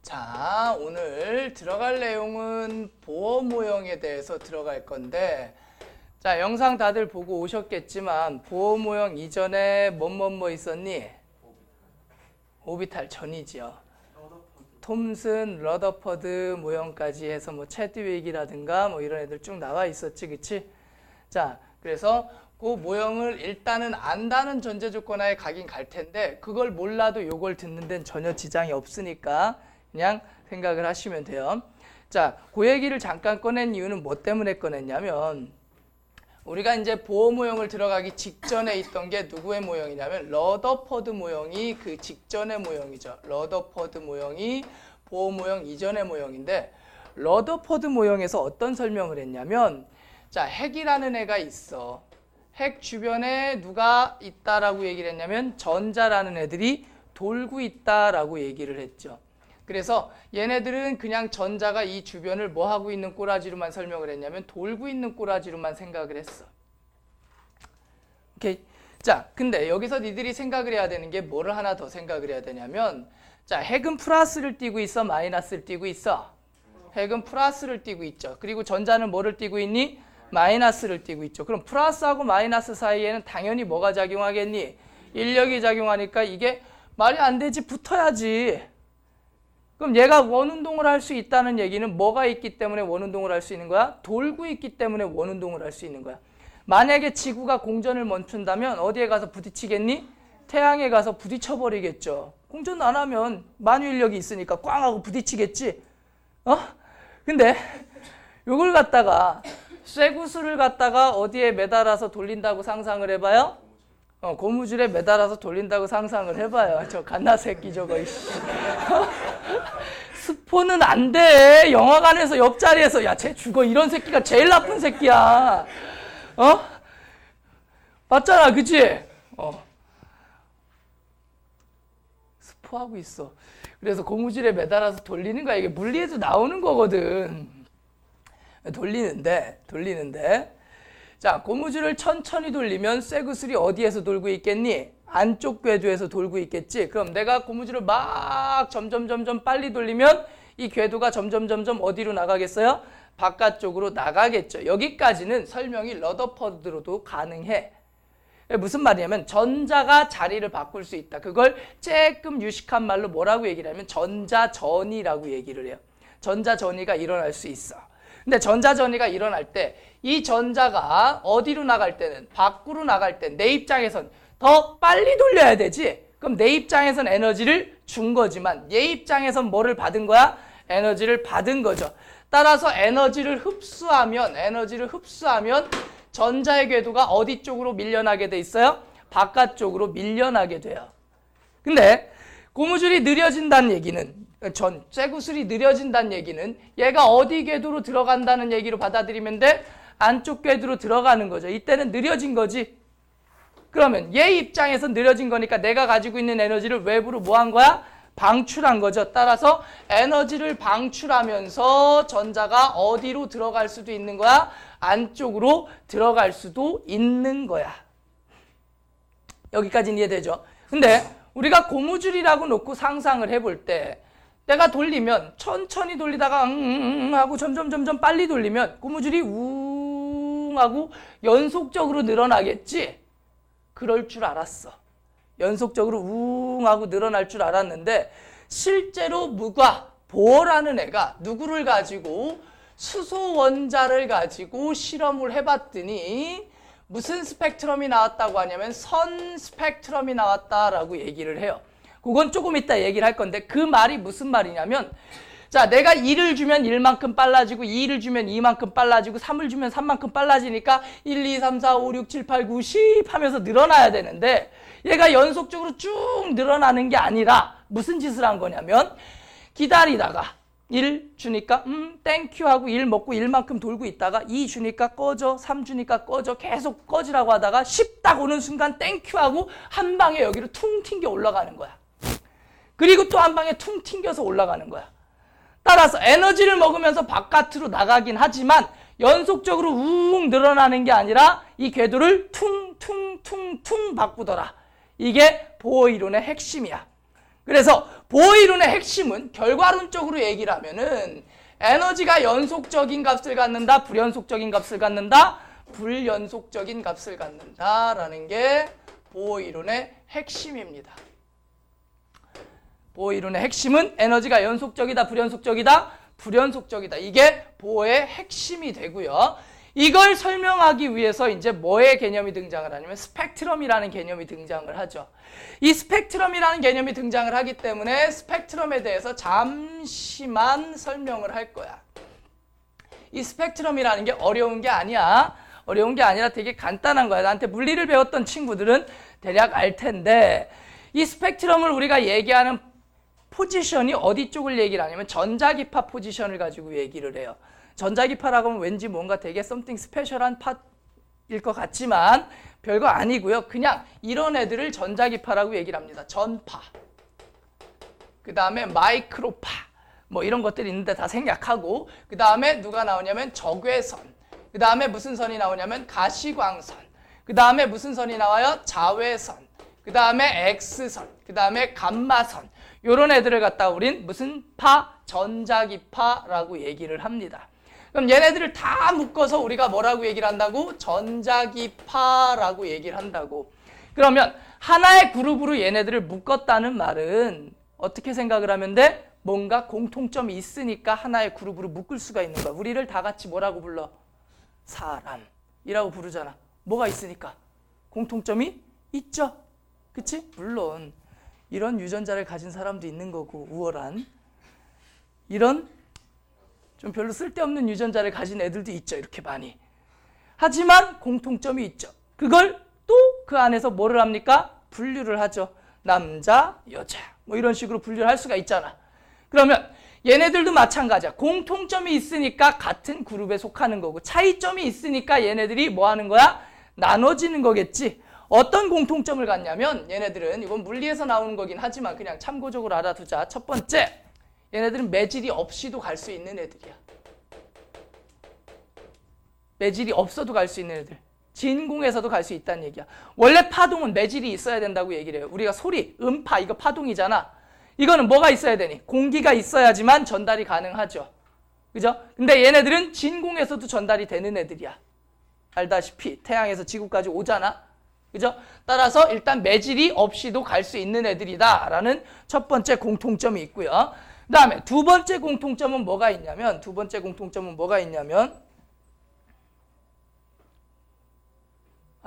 자, 오늘 들어갈 내용은 보호 모형에 대해서 들어갈 건데, 자, 영상 다들 보고 오셨겠지만 보호 모형 이전에 뭐 있었니? 오비탈 전이지요. 톰슨, 러더퍼드 모형까지 해서 뭐 채드윅이라든가 뭐 이런 애들 쭉 나와 있었지, 그치? 자, 그래서 그 모형을 일단은 안다는 전제 조건하에 가긴 갈 텐데, 그걸 몰라도 요걸 듣는 데는 전혀 지장이 없으니까 그냥 생각을 하시면 돼요. 자, 그 얘기를 잠깐 꺼낸 이유는 뭐 때문에 꺼냈냐면, 우리가 이제 보호 모형을 들어가기 직전에 있던 게 누구의 모형이냐면 러더퍼드 모형이 그 직전의 모형이죠. 러더퍼드 모형이 보호 모형 이전의 모형인데, 러더퍼드 모형에서 어떤 설명을 했냐면, 자, 핵이라는 애가 있어. 핵 주변에 누가 있다라고 얘기를 했냐면 전자라는 애들이 돌고 있다라고 얘기를 했죠. 그래서 얘네들은 그냥 전자가 이 주변을 뭐 하고 있는 꼬라지로만 설명을 했냐면 돌고 있는 꼬라지로만 생각을 했어. 오케이. 자, 근데 여기서 니들이 생각을 해야 되는 게 뭐를 하나 더 생각을 해야 되냐면, 자, 핵은 플러스를 띄고 있어, 마이너스를 띄고 있어? 핵은 플러스를 띄고 있죠. 그리고 전자는 뭐를 띄고 있니? 마이너스를 띄고 있죠. 그럼 플러스하고 마이너스 사이에는 당연히 뭐가 작용하겠니? 인력이 작용하니까 이게 말이 안 되지, 붙어야지. 그럼 얘가 원운동을 할 수 있다는 얘기는 뭐가 있기 때문에 원운동을 할 수 있는 거야? 돌고 있기 때문에 원운동을 할 수 있는 거야. 만약에 지구가 공전을 멈춘다면 어디에 가서 부딪히겠니? 태양에 가서 부딪혀버리겠죠. 공전 안 하면 만유인력이 있으니까 꽝 하고 부딪히겠지. 근데 이걸 갖다가 쇠구슬을 갖다가 어디에 매달아서 돌린다고 상상을 해봐요? 고무줄에 매달아서 돌린다고 상상을 해봐요. 저 갓나 새끼 저거. 스포는 안 돼. 영화관에서 옆자리에서 야, 쟤 죽어. 이런 새끼가 제일 나쁜 새끼야. 맞잖아, 그치? 스포하고 있어. 그래서 고무줄에 매달아서 돌리는 거야. 이게 물리에서 나오는 거거든. 돌리는데. 자, 고무줄을 천천히 돌리면 쇠구슬이 어디에서 돌고 있겠니? 안쪽 궤도에서 돌고 있겠지. 그럼 내가 고무줄을 막 점점 빨리 돌리면 이 궤도가 점점 어디로 나가겠어요? 바깥쪽으로 나가겠죠. 여기까지는 설명이 러더퍼드로도 가능해. 무슨 말이냐면 전자가 자리를 바꿀 수 있다. 그걸 조금 유식한 말로 뭐라고 얘기를 하면 전자전이라고 얘기를 해요. 전자전이가 일어날 수 있어. 근데 전자전이가 일어날 때 이 전자가 어디로 나갈 때는, 밖으로 나갈 때 내 입장에선 더 빨리 돌려야 되지. 그럼 내 입장에선 에너지를 준 거지만 얘 입장에선 뭐를 받은 거야? 에너지를 받은 거죠. 따라서 에너지를 흡수하면 전자의 궤도가 어디 쪽으로 밀려나게 돼 있어요? 바깥쪽으로 밀려나게 돼요. 근데 고무줄이 느려진다는 얘기는, 쇠구슬이 느려진다는 얘기는 얘가 어디 궤도로 들어간다는 얘기로 받아들이면 돼? 안쪽 궤도로 들어가는 거죠. 이때는 느려진 거지. 그러면 얘 입장에서 느려진 거니까 내가 가지고 있는 에너지를 외부로 뭐 한 거야? 방출한 거죠. 따라서 에너지를 방출하면서 전자가 어디로 들어갈 수도 있는 거야? 안쪽으로 들어갈 수도 있는 거야. 여기까지는 이해되죠? 근데 우리가 고무줄이라고 놓고 상상을 해볼 때 내가 돌리면 천천히 돌리다가 하고 점점 빨리 돌리면 고무줄이 웅 하고 연속적으로 늘어나겠지? 그럴 줄 알았어. 연속적으로 웅 하고 늘어날 줄 알았는데 실제로 보어라는 애가 누구를 가지고 수소 원자를 가지고 실험을 해봤더니 무슨 스펙트럼이 나왔다고 하냐면 선 스펙트럼이 나왔다라고 얘기를 해요. 그건 조금 이따 얘기를 할 건데 그 말이 무슨 말이냐면, 자, 내가 1을 주면 1만큼 빨라지고 2를 주면 2만큼 빨라지고 3을 주면 3만큼 빨라지니까 1, 2, 3, 4, 5, 6, 7, 8, 9, 10 하면서 늘어나야 되는데 얘가 연속적으로 쭉 늘어나는 게 아니라 무슨 짓을 한 거냐면 기다리다가 1 주니까 땡큐 하고 1 먹고 1만큼 돌고 있다가 2 주니까 꺼져, 3 주니까 꺼져, 계속 꺼지라고 하다가 10 딱 오는 순간 땡큐 하고 한 방에 여기로 퉁 튕겨 올라가는 거야. 그리고 또 한 방에 퉁 튕겨서 올라가는 거야. 따라서 에너지를 먹으면서 바깥으로 나가긴 하지만 연속적으로 우웅 늘어나는 게 아니라 이 궤도를 퉁퉁 바꾸더라. 이게 보어 이론의 핵심이야. 그래서 보어 이론의 핵심은 결과론적으로 얘기를 하면은 에너지가 연속적인 값을 갖는다, 불연속적인 값을 갖는다, 불연속적인 값을 갖는다라는 게 보어 이론의 핵심입니다. 보어 이론의 핵심은 에너지가 연속적이다, 불연속적이다, 불연속적이다. 이게 보어의 핵심이 되고요. 이걸 설명하기 위해서 이제 뭐의 개념이 등장을 하냐면 스펙트럼이라는 개념이 등장을 하죠. 이 스펙트럼이라는 개념이 등장을 하기 때문에 스펙트럼에 대해서 잠시만 설명을 할 거야. 이 스펙트럼이라는 게 어려운 게 아니야. 어려운 게 아니라 되게 간단한 거야. 나한테 물리를 배웠던 친구들은 대략 알 텐데 이 스펙트럼을 우리가 얘기하는 포지션이 어디 쪽을 얘기를 하냐면 전자기파 포지션을 가지고 얘기를 해요. 전자기파라고 하면 왠지 뭔가 되게 something special한 파일 것 같지만 별거 아니고요. 그냥 이런 애들을 전자기파라고 얘기를 합니다. 전파, 그 다음에 마이크로파, 뭐 이런 것들이 있는데 다 생략하고, 그 다음에 누가 나오냐면 적외선, 그 다음에 무슨 선이 나오냐면 가시광선, 그 다음에 무슨 선이 나와요? 자외선, 그 다음에 X선, 그 다음에 감마선, 요런 애들을 갖다가 우린 무슨 파? 전자기파라고 얘기를 합니다. 그럼 얘네들을 다 묶어서 우리가 뭐라고 얘기를 한다고? 전자기파라고 얘기를 한다고. 그러면 하나의 그룹으로 얘네들을 묶었다는 말은 어떻게 생각을 하면 돼? 뭔가 공통점이 있으니까 하나의 그룹으로 묶을 수가 있는 거야. 우리를 다 같이 뭐라고 불러? 사람이라고 부르잖아. 뭐가 있으니까? 공통점이 있죠. 그치? 물론 이런 유전자를 가진 사람도 있는 거고, 우월한 이런 좀 별로 쓸데없는 유전자를 가진 애들도 있죠. 이렇게 많이. 하지만 공통점이 있죠. 그걸 또 그 안에서 뭐를 합니까? 분류를 하죠. 남자, 여자 뭐 이런 식으로 분류를 할 수가 있잖아. 그러면 얘네들도 마찬가지야. 공통점이 있으니까 같은 그룹에 속하는 거고, 차이점이 있으니까 얘네들이 뭐 하는 거야? 나눠지는 거겠지. 어떤 공통점을 갖냐면 얘네들은, 이건 물리에서 나오는 거긴 하지만 그냥 참고적으로 알아두자. 첫 번째, 얘네들은 매질이 없이도 갈 수 있는 애들이야. 매질이 없어도 갈 수 있는 애들. 진공에서도 갈 수 있다는 얘기야. 원래 파동은 매질이 있어야 된다고 얘기를 해요. 우리가 소리, 음파, 이거 파동이잖아. 이거는 뭐가 있어야 되니? 공기가 있어야지만 전달이 가능하죠. 그죠? 근데 얘네들은 진공에서도 전달이 되는 애들이야. 알다시피 태양에서 지구까지 오잖아. 그죠? 따라서 일단 매질이 없이도 갈 수 있는 애들이다라는 첫 번째 공통점이 있고요. 그 다음에 두 번째 공통점은 뭐가 있냐면,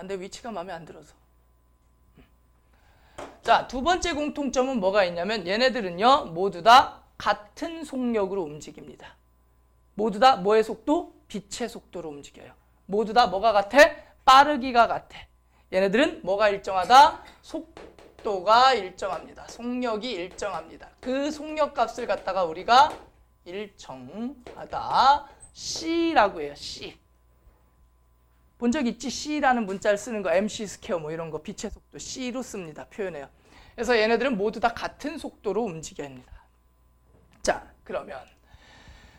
내 위치가 마음에 안 들어서. 자, 두 번째 공통점은 뭐가 있냐면 얘네들은요 모두 다 같은 속력으로 움직입니다. 모두 다 뭐의 속도? 빛의 속도로 움직여요. 모두 다 뭐가 같아? 빠르기가 같아. 얘네들은 뭐가 일정하다? 속도가 일정합니다. 속력이 일정합니다. 그 속력 값을 갖다가 우리가 일정하다, C라고 해요. C. 본 적 있지? C라는 문자를 쓰는 거, MC 스퀘어 뭐 이런 거, 빛의 속도 C로 씁니다. 표현해요. 그래서 얘네들은 모두 다 같은 속도로 움직입니다. 자, 그러면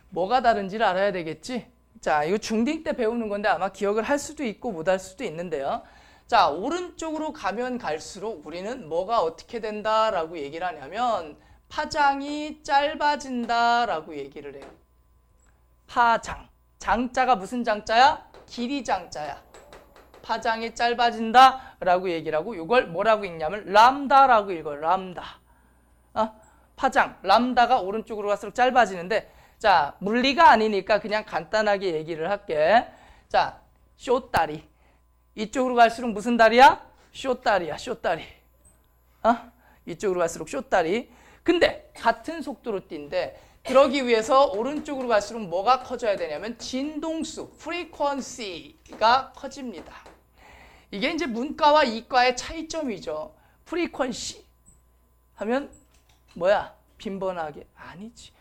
뭐가 다른지를 알아야 되겠지? 자, 이거 중딩 때 배우는 건데 아마 기억을 할 수도 있고 못 할 수도 있는데요. 자, 오른쪽으로 가면 갈수록 우리는 뭐가 어떻게 된다라고 얘기를 하냐면 파장이 짧아진다라고 얘기를 해요. 파장. 장자가 무슨 장자야? 길이 장자야. 파장이 짧아진다라고 얘기를 하고, 이걸 뭐라고 읽냐면 람다라고 읽어요. 람다. 파장, 람다가 오른쪽으로 갈수록 짧아지는데, 자, 물리가 아니니까 그냥 간단하게 얘기를 할게. 자, 쇼다리. 이쪽으로 갈수록 무슨 다리야? 쇼다리야, 쇼다리. 이쪽으로 갈수록 쇼다리. 근데 같은 속도로 뛴데, 그러기 위해서 오른쪽으로 갈수록 뭐가 커져야 되냐면 진동수, 프리퀀시가 커집니다. 이게 이제 문과와 이과의 차이점이죠. 프리퀀시 하면 뭐야? 빈번하게. 아니지.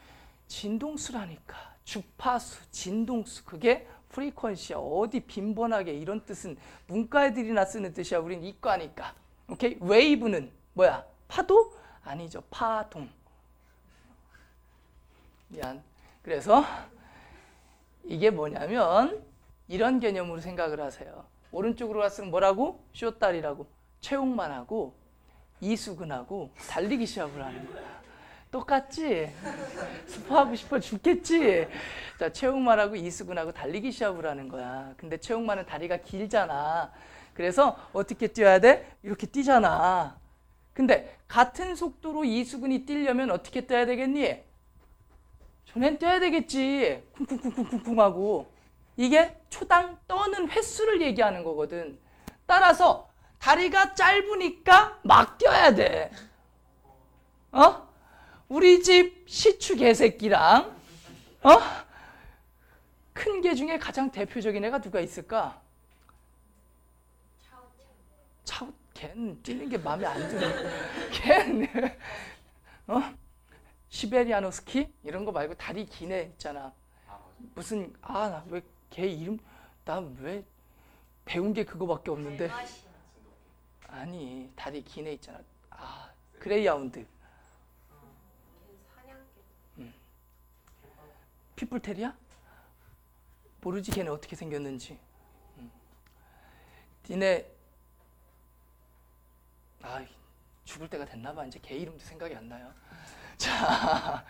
진동수라니까. 주파수, 진동수. 그게 프리퀀시야. 어디 빈번하게, 이런 뜻은 문과 애들이나 쓰는 뜻이야. 우린 이과니까. 오케이? 웨이브는 뭐야? 파도? 아니죠. 파동. 미안. 그래서 이게 뭐냐면 이런 개념으로 생각을 하세요. 오른쪽으로 갈수록 뭐라고? 쇼다리라고. 채용만 하고, 이수근하고 달리기 시합을 하는 거야. 똑같지? 스포하고 싶어 죽겠지? 자, 최홍만하고 이수근하고 달리기 시합을 하는 거야. 근데 최홍만은 다리가 길잖아. 그래서 어떻게 뛰어야 돼? 이렇게 뛰잖아. 근데 같은 속도로 이수근이 뛰려면 어떻게 뛰어야 되겠니? 전엔 뛰어야 되겠지. 쿵쿵쿵쿵쿵쿵 하고. 이게 초당 떠는 횟수를 얘기하는 거거든. 따라서 다리가 짧으니까 막 뛰어야 돼. 우리 집 시추 개새끼랑 큰 개 중에 가장 대표적인 애가 누가 있을까? 걔는 뛰는 게 마음에 안 들어. 걔는 시베리안 허스키 이런 거 말고 다리 긴 애 있잖아. 무슨 나 왜 걔 이름 나 왜 배운 게 그거밖에 없는데. 아니 다리 긴 애 있잖아. 그레이하운드. 핏불테리야? 모르지 걔는 어떻게 생겼는지. 니네 죽을 때가 됐나봐. 이제 걔 이름도 생각이 안 나요. 자,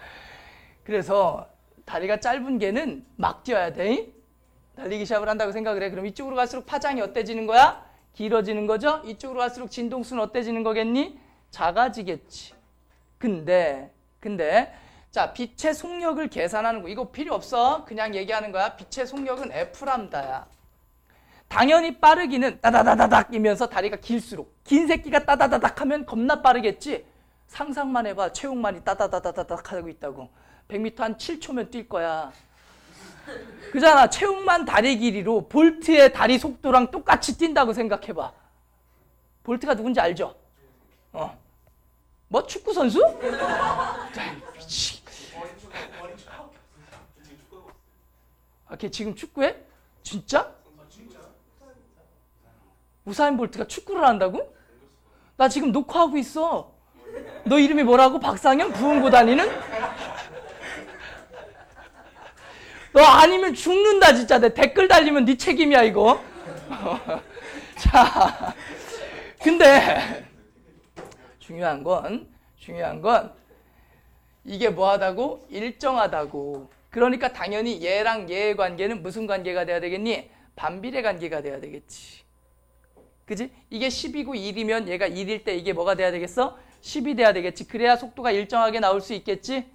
그래서 다리가 짧은 개는 막 뛰어야 돼. 달리기 시합을 한다고 생각을 해. 그럼 이쪽으로 갈수록 파장이 어때지는 거야? 길어지는 거죠? 이쪽으로 갈수록 진동수는 어때지는 거겠니? 작아지겠지. 근데 자, 빛의 속력을 계산하는 거 이거 필요 없어. 그냥 얘기하는 거야. 빛의 속력은 F람다야. 당연히 빠르기는 따다다다닥이면서 다리가 길수록 긴 새끼가 따다다닥 하면 겁나 빠르겠지. 상상만 해봐. 최홍만이 따다다다닥 하고 있다고. 100m 한 7초면 뛸 거야. 그잖아. 최홍만 다리 길이로 볼트의 다리 속도랑 똑같이 뛴다고 생각해봐. 볼트가 누군지 알죠? 뭐 축구 선수? 걔 지금 축구해? 진짜? 우사인 볼트가 축구를 한다고? 나 지금 녹화하고 있어. 너 이름이 뭐라고? 박상현? 부흥고 다니는? 너 아니면 죽는다 진짜. 내 댓글 달리면 네 책임이야 이거. 자, 근데 중요한 건 이게 뭐하다고? 일정하다고. 그러니까 당연히 얘랑 얘의 관계는 무슨 관계가 돼야 되겠니? 반비례 관계가 돼야 되겠지. 그지? 이게 10이고 1이면 얘가 1일 때 이게 뭐가 돼야 되겠어? 10이 돼야 되겠지. 그래야 속도가 일정하게 나올 수 있겠지?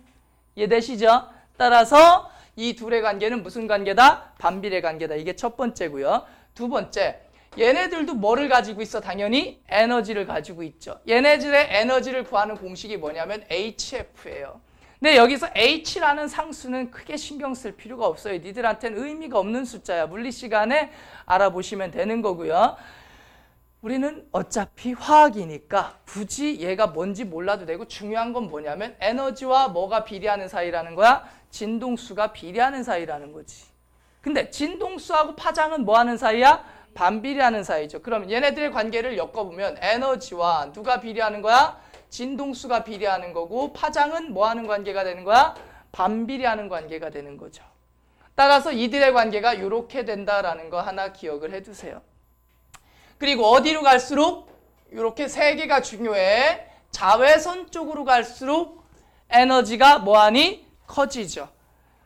이해되시죠? 따라서 이 둘의 관계는 무슨 관계다? 반비례 관계다. 이게 첫 번째고요. 두 번째, 얘네들도 뭐를 가지고 있어? 당연히 에너지를 가지고 있죠. 얘네들의 에너지를 구하는 공식이 뭐냐면 HF예요. 근데 여기서 H라는 상수는 크게 신경 쓸 필요가 없어요. 니들한테는 의미가 없는 숫자야. 물리 시간에 알아보시면 되는 거고요. 우리는 어차피 화학이니까 굳이 얘가 뭔지 몰라도 되고, 중요한 건 뭐냐면 에너지와 뭐가 비례하는 사이라는 거야? 진동수가 비례하는 사이라는 거지. 근데 진동수하고 파장은 뭐 하는 사이야? 반비례하는 사이죠. 그럼 얘네들의 관계를 엮어보면 에너지와 누가 비례하는 거야? 진동수가 비례하는 거고, 파장은 뭐 하는 관계가 되는 거야? 반비례하는 관계가 되는 거죠. 따라서 이들의 관계가 이렇게 된다라는 거 하나 기억을 해두세요. 그리고 어디로 갈수록 이렇게 세 개가 중요해. 자외선 쪽으로 갈수록 에너지가 뭐하니? 커지죠.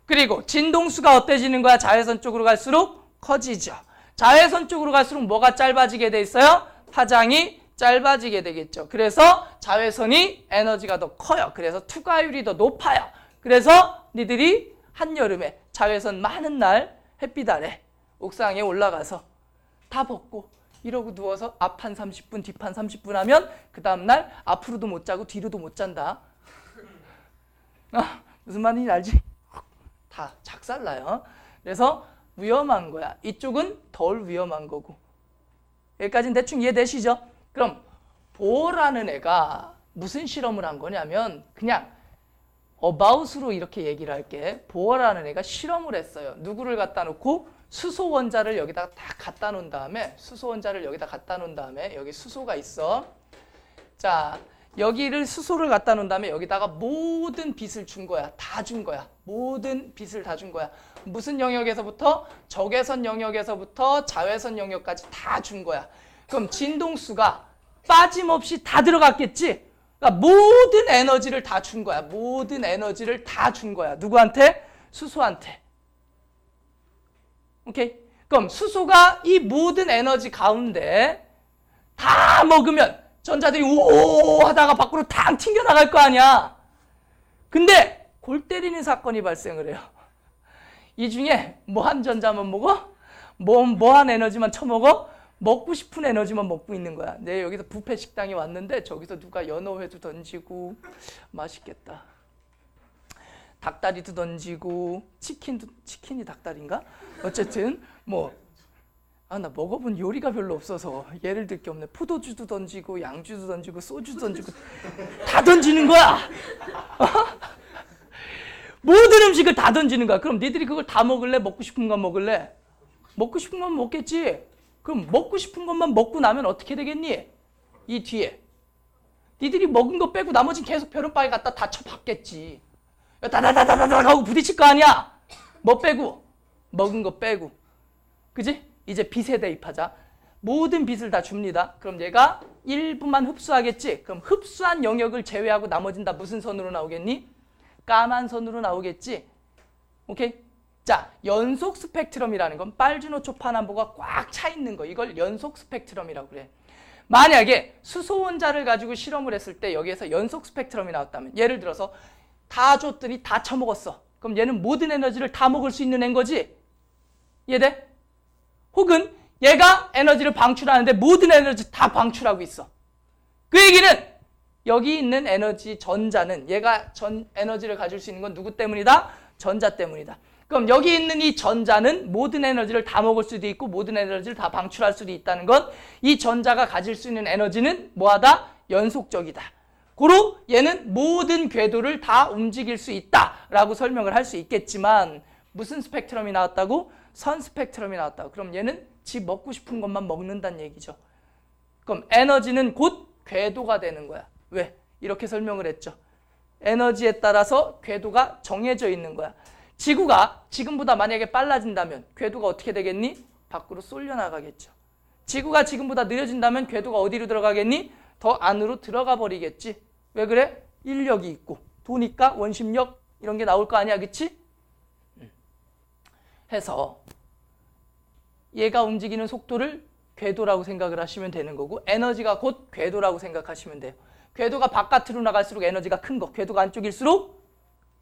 그리고 진동수가 어때지는 거야? 자외선 쪽으로 갈수록 커지죠. 자외선 쪽으로 갈수록 뭐가 짧아지게 돼 있어요? 파장이 짧아지게 되겠죠. 그래서 자외선이 에너지가 더 커요. 그래서 투과율이 더 높아요. 그래서 니들이 한여름에 자외선 많은 날 햇빛 아래 옥상에 올라가서 다 벗고 이러고 누워서 앞한 30분, 뒷판 30분 하면 그 다음날 앞으로도 못 자고 뒤로도 못 잔다. 무슨 말인지 알지? 다 작살나요. 그래서 위험한 거야. 이쪽은 덜 위험한 거고. 여기까지는 대충 이해되시죠? 그럼 보어라는 애가 무슨 실험을 한 거냐면, 그냥 about으로 이렇게 얘기를 할게. 보어라는 애가 실험을 했어요. 누구를 갖다 놓고 수소 원자를 여기다가 다 갖다 놓은 다음에, 여기 수소가 있어. 자, 여기를 수소를 갖다 놓은 다음에 여기다가 모든 빛을 준 거야. 다 준 거야. 모든 빛을 다 준 거야. 무슨 영역에서부터? 적외선 영역에서부터 자외선 영역까지 다 준 거야. 그럼 진동수가 빠짐없이 다 들어갔겠지? 그러니까 모든 에너지를 다 준 거야. 모든 에너지를 다 준 거야. 누구한테? 수소한테. 오케이? 그럼 수소가 이 모든 에너지 가운데 다 먹으면 전자들이 오 하다가 밖으로 탕 튕겨나갈 거 아니야. 근데 골 때리는 사건이 발생을 해요. 이 중에 뭐한 전자만 먹어? 뭐한 에너지만 처먹어? 먹고 싶은 에너지만 먹고 있는 거야. 내 여기서 뷔페 식당에 왔는데 저기서 누가 연어회도 던지고 맛있겠다. 닭다리도 던지고 치킨이 닭다리인가? 어쨌든 나 먹어본 요리가 별로 없어서 예를 들 게 없네. 포도주도 던지고 양주도 던지고 소주도 던지고 다 던지는 거야. 모든 음식을 다 던지는 거야. 그럼 니들이 그걸 다 먹을래? 먹고 싶은 건 먹을래? 먹고 싶은 건 먹겠지. 그럼 먹고 싶은 것만 먹고 나면 어떻게 되겠니? 이 뒤에 니들이 먹은 거 빼고 나머지는 계속 벼른바위 갖다 다 쳐박겠지. 다다다다다다 하고 부딪힐 거 아니야. 뭐 빼고? 먹은 거 빼고. 그지? 이제 빛에 대입하자. 모든 빛을 다 줍니다. 그럼 얘가 일부만 흡수하겠지? 그럼 흡수한 영역을 제외하고 나머지는 다 무슨 선으로 나오겠니? 까만 선으로 나오겠지? 오케이? 자, 연속 스펙트럼이라는 건 빨주노초 파남보가 꽉 차 있는 거. 이걸 연속 스펙트럼이라고 그래. 만약에 수소 원자를 가지고 실험을 했을 때 여기에서 연속 스펙트럼이 나왔다면, 예를 들어서 다 줬더니 다 처먹었어. 그럼 얘는 모든 에너지를 다 먹을 수 있는 애인 거지? 이해돼? 혹은 얘가 에너지를 방출하는데 모든 에너지 다 방출하고 있어. 그 얘기는 여기 있는 에너지 전자는 얘가 에너지를 가질 수 있는 건 누구 때문이다? 전자 때문이다. 그럼 여기 있는 이 전자는 모든 에너지를 다 먹을 수도 있고 모든 에너지를 다 방출할 수도 있다는 건 이 전자가 가질 수 있는 에너지는 뭐하다? 연속적이다. 고로 얘는 모든 궤도를 다 움직일 수 있다라고 설명을 할 수 있겠지만 무슨 스펙트럼이 나왔다고? 선 스펙트럼이 나왔다고. 그럼 얘는 지 먹고 싶은 것만 먹는다는 얘기죠. 그럼 에너지는 곧 궤도가 되는 거야. 왜? 이렇게 설명을 했죠. 에너지에 따라서 궤도가 정해져 있는 거야. 지구가 지금보다 만약에 빨라진다면 궤도가 어떻게 되겠니? 밖으로 쏠려 나가겠죠. 지구가 지금보다 느려진다면 궤도가 어디로 들어가겠니? 더 안으로 들어가 버리겠지. 왜 그래? 인력이 있고 도니까 원심력 이런 게 나올 거 아니야, 그치? 해서 얘가 움직이는 속도를 궤도라고 생각을 하시면 되는 거고 에너지가 곧 궤도라고 생각하시면 돼요. 궤도가 바깥으로 나갈수록 에너지가 큰 거, 궤도가 안쪽일수록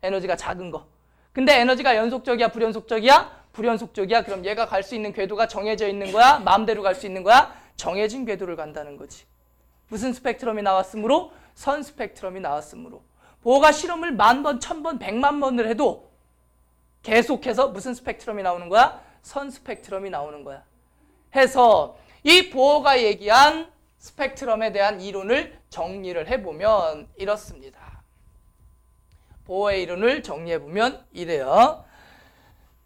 에너지가 작은 거. 근데 에너지가 연속적이야, 불연속적이야? 불연속적이야. 그럼 얘가 갈 수 있는 궤도가 정해져 있는 거야? 마음대로 갈 수 있는 거야? 정해진 궤도를 간다는 거지. 무슨 스펙트럼이 나왔으므로? 선 스펙트럼이 나왔으므로. 보호가 실험을 10,000번, 1,000번, 1,000,000번을 해도 계속해서 무슨 스펙트럼이 나오는 거야? 선 스펙트럼이 나오는 거야. 해서 이 보호가 얘기한 스펙트럼에 대한 이론을 정리를 해보면 이렇습니다. 보호의 이론을 정리해보면 이래요.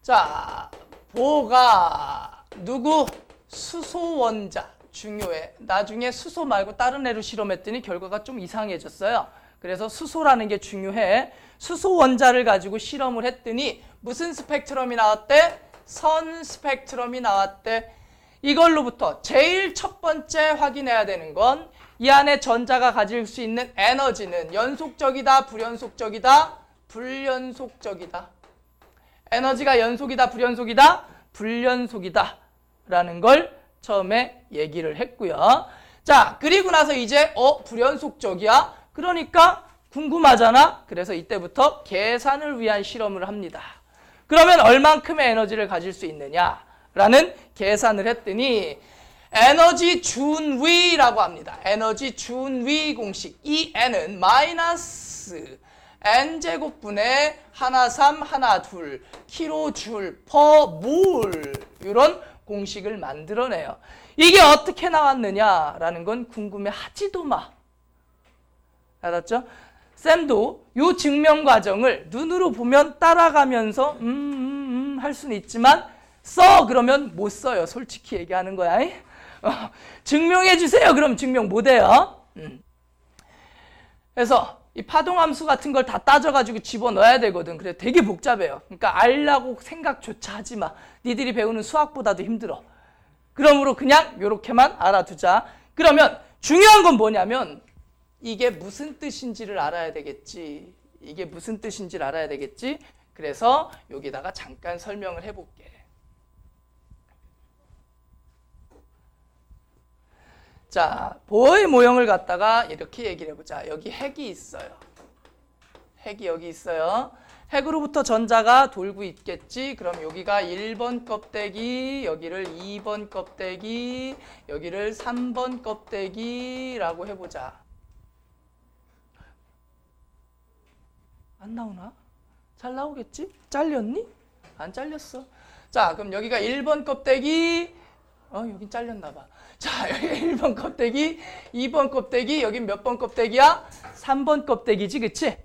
자, 보호가 누구? 수소 원자. 중요해. 나중에 수소 말고 다른 애로 실험했더니 결과가 좀 이상해졌어요. 그래서 수소라는 게 중요해. 수소 원자를 가지고 실험을 했더니 무슨 스펙트럼이 나왔대? 선 스펙트럼이 나왔대. 이걸로부터 제일 첫 번째 확인해야 되는 건 이 안에 전자가 가질 수 있는 에너지는 연속적이다, 불연속적이다? 불연속적이다. 에너지가 연속이다, 불연속이다? 불연속이다 라는 걸 처음에 얘기를 했고요. 자, 그리고 나서 이제 불연속적이야? 그러니까 궁금하잖아. 그래서 이때부터 계산을 위한 실험을 합니다. 그러면 얼만큼의 에너지를 가질 수 있느냐라는 계산을 했더니 에너지 준위라고 합니다. 에너지 준위 공식. 이 n은 마이너스 n제곱분의 1,3, 1,2 킬로줄 퍼 몰 이런 공식을 만들어내요. 이게 어떻게 나왔느냐라는 건 궁금해하지도 마. 알았죠? 쌤도 이 증명 과정을 눈으로 보면 따라가면서 할 수는 있지만 써 그러면 못 써요. 솔직히 얘기하는 거야. 증명해 주세요. 그럼 증명 못 해요. 그래서 이 파동함수 같은 걸 다 따져가지고 집어넣어야 되거든. 그래 되게 복잡해요. 그러니까 알라고 생각조차 하지 마. 니들이 배우는 수학보다도 힘들어. 그러므로 그냥 이렇게만 알아두자. 그러면 중요한 건 뭐냐면 이게 무슨 뜻인지를 알아야 되겠지. 이게 무슨 뜻인지를 알아야 되겠지. 그래서 여기다가 잠깐 설명을 해볼게. 자, 보어의 모형을 갖다가 이렇게 얘기를 해보자. 여기 핵이 있어요. 핵이 여기 있어요. 핵으로부터 전자가 돌고 있겠지. 그럼 여기가 1번 껍데기, 여기를 2번 껍데기, 여기를 3번 껍데기라고 해보자. 안 나오나? 잘 나오겠지? 잘렸니? 안 잘렸어. 자, 그럼 여기가 1번 껍데기, 여긴 잘렸나 봐. 자, 여기 1번 껍데기, 2번 껍데기, 여긴 몇 번 껍데기야? 3번 껍데기지, 그치?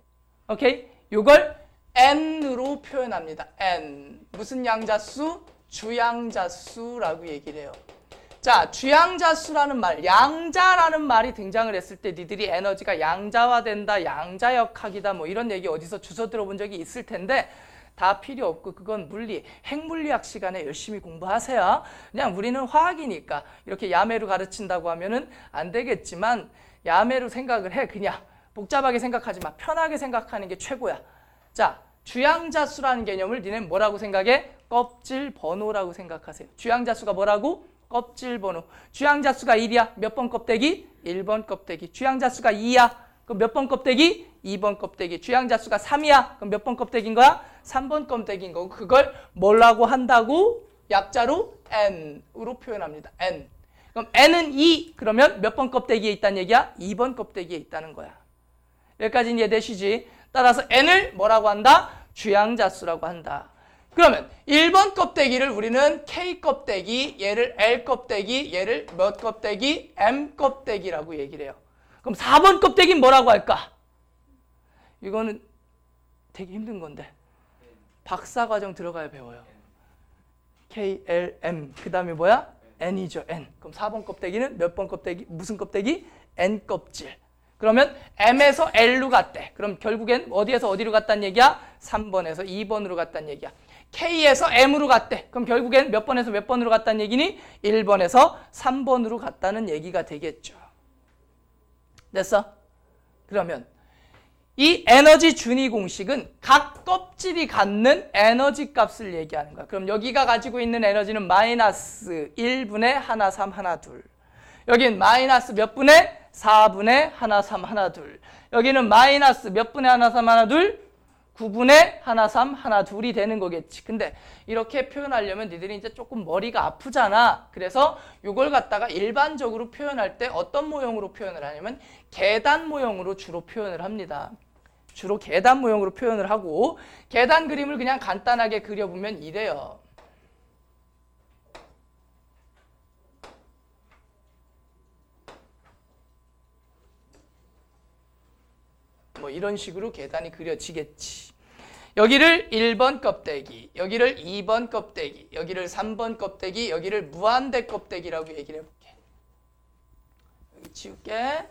오케이? 요걸 n으로 표현합니다. n. 무슨 양자수? 주양자수라고 얘기를 해요. 자, 주양자수라는 말, 양자라는 말이 등장을 했을 때 니들이 에너지가 양자화된다, 양자역학이다 뭐 이런 얘기 어디서 주워 들어본 적이 있을 텐데 다 필요 없고 그건 물리, 핵물리학 시간에 열심히 공부하세요. 그냥 우리는 화학이니까 이렇게 야매로 가르친다고 하면은 안 되겠지만 야매로 생각을 해. 그냥 복잡하게 생각하지 마. 편하게 생각하는 게 최고야. 자, 주양자수라는 개념을 니네는 뭐라고 생각해? 껍질 번호라고 생각하세요. 주양자수가 뭐라고? 껍질 번호. 주양자수가 1이야. 몇 번 껍데기? 1번 껍데기. 주양자수가 2야. 그럼 몇 번 껍데기? 2번 껍데기. 주양자수가 3이야. 그럼 몇 번 껍데기인 거야? 3번 껍데기인 거고 그걸 뭐라고 한다고? 약자로 n으로 표현합니다. n. 그럼 n은 2. 그러면 몇 번 껍데기에 있다는 얘기야? 2번 껍데기에 있다는 거야. 여기까지는 이해되시지? 따라서 n을 뭐라고 한다? 주양자수라고 한다. 그러면 1번 껍데기를 우리는 K 껍데기, 얘를 L 껍데기, 얘를 몇 껍데기? M 껍데기라고 얘기를 해요. 그럼 4번 껍데기는 뭐라고 할까? 이거는 되게 힘든 건데 박사과정 들어가야 배워요. K, L, M 그 다음에 뭐야? N이죠. N. 그럼 4번 껍데기는 몇 번 껍데기? 무슨 껍데기? N 껍질. 그러면 M에서 L로 갔대. 그럼 결국엔 어디에서 어디로 갔다는 얘기야? 3번에서 2번으로 갔다는 얘기야. K에서 M으로 갔대. 그럼 결국엔 몇 번에서 몇 번으로 갔다는 얘기니? 1번에서 3번으로 갔다는 얘기가 되겠죠. 됐어? 그러면 이 에너지 준위 공식은 각 껍질이 갖는 에너지 값을 얘기하는 거야. 그럼 여기가 가지고 있는 에너지는 마이너스 1분의 1, 3, 1, 2. 여긴 마이너스 몇 분의? 4분의 1, 3, 1, 2. 여기는 마이너스 몇 분의 1, 3, 1, 2? 9분의 1, 3, 1, 2이 되는 거겠지. 근데 이렇게 표현하려면 니들이 이제 조금 머리가 아프잖아. 그래서 이걸 갖다가 일반적으로 표현할 때 어떤 모형으로 표현을 하냐면 계단 모형으로 주로 표현을 합니다. 주로 계단 모형으로 표현을 하고 계단 그림을 그냥 간단하게 그려보면 이래요. 뭐 이런 식으로 계단이 그려지겠지. 여기를 1번 껍데기, 여기를 2번 껍데기, 여기를 3번 껍데기, 여기를 무한대 껍데기라고 얘기를 해볼게. 여기 지울게.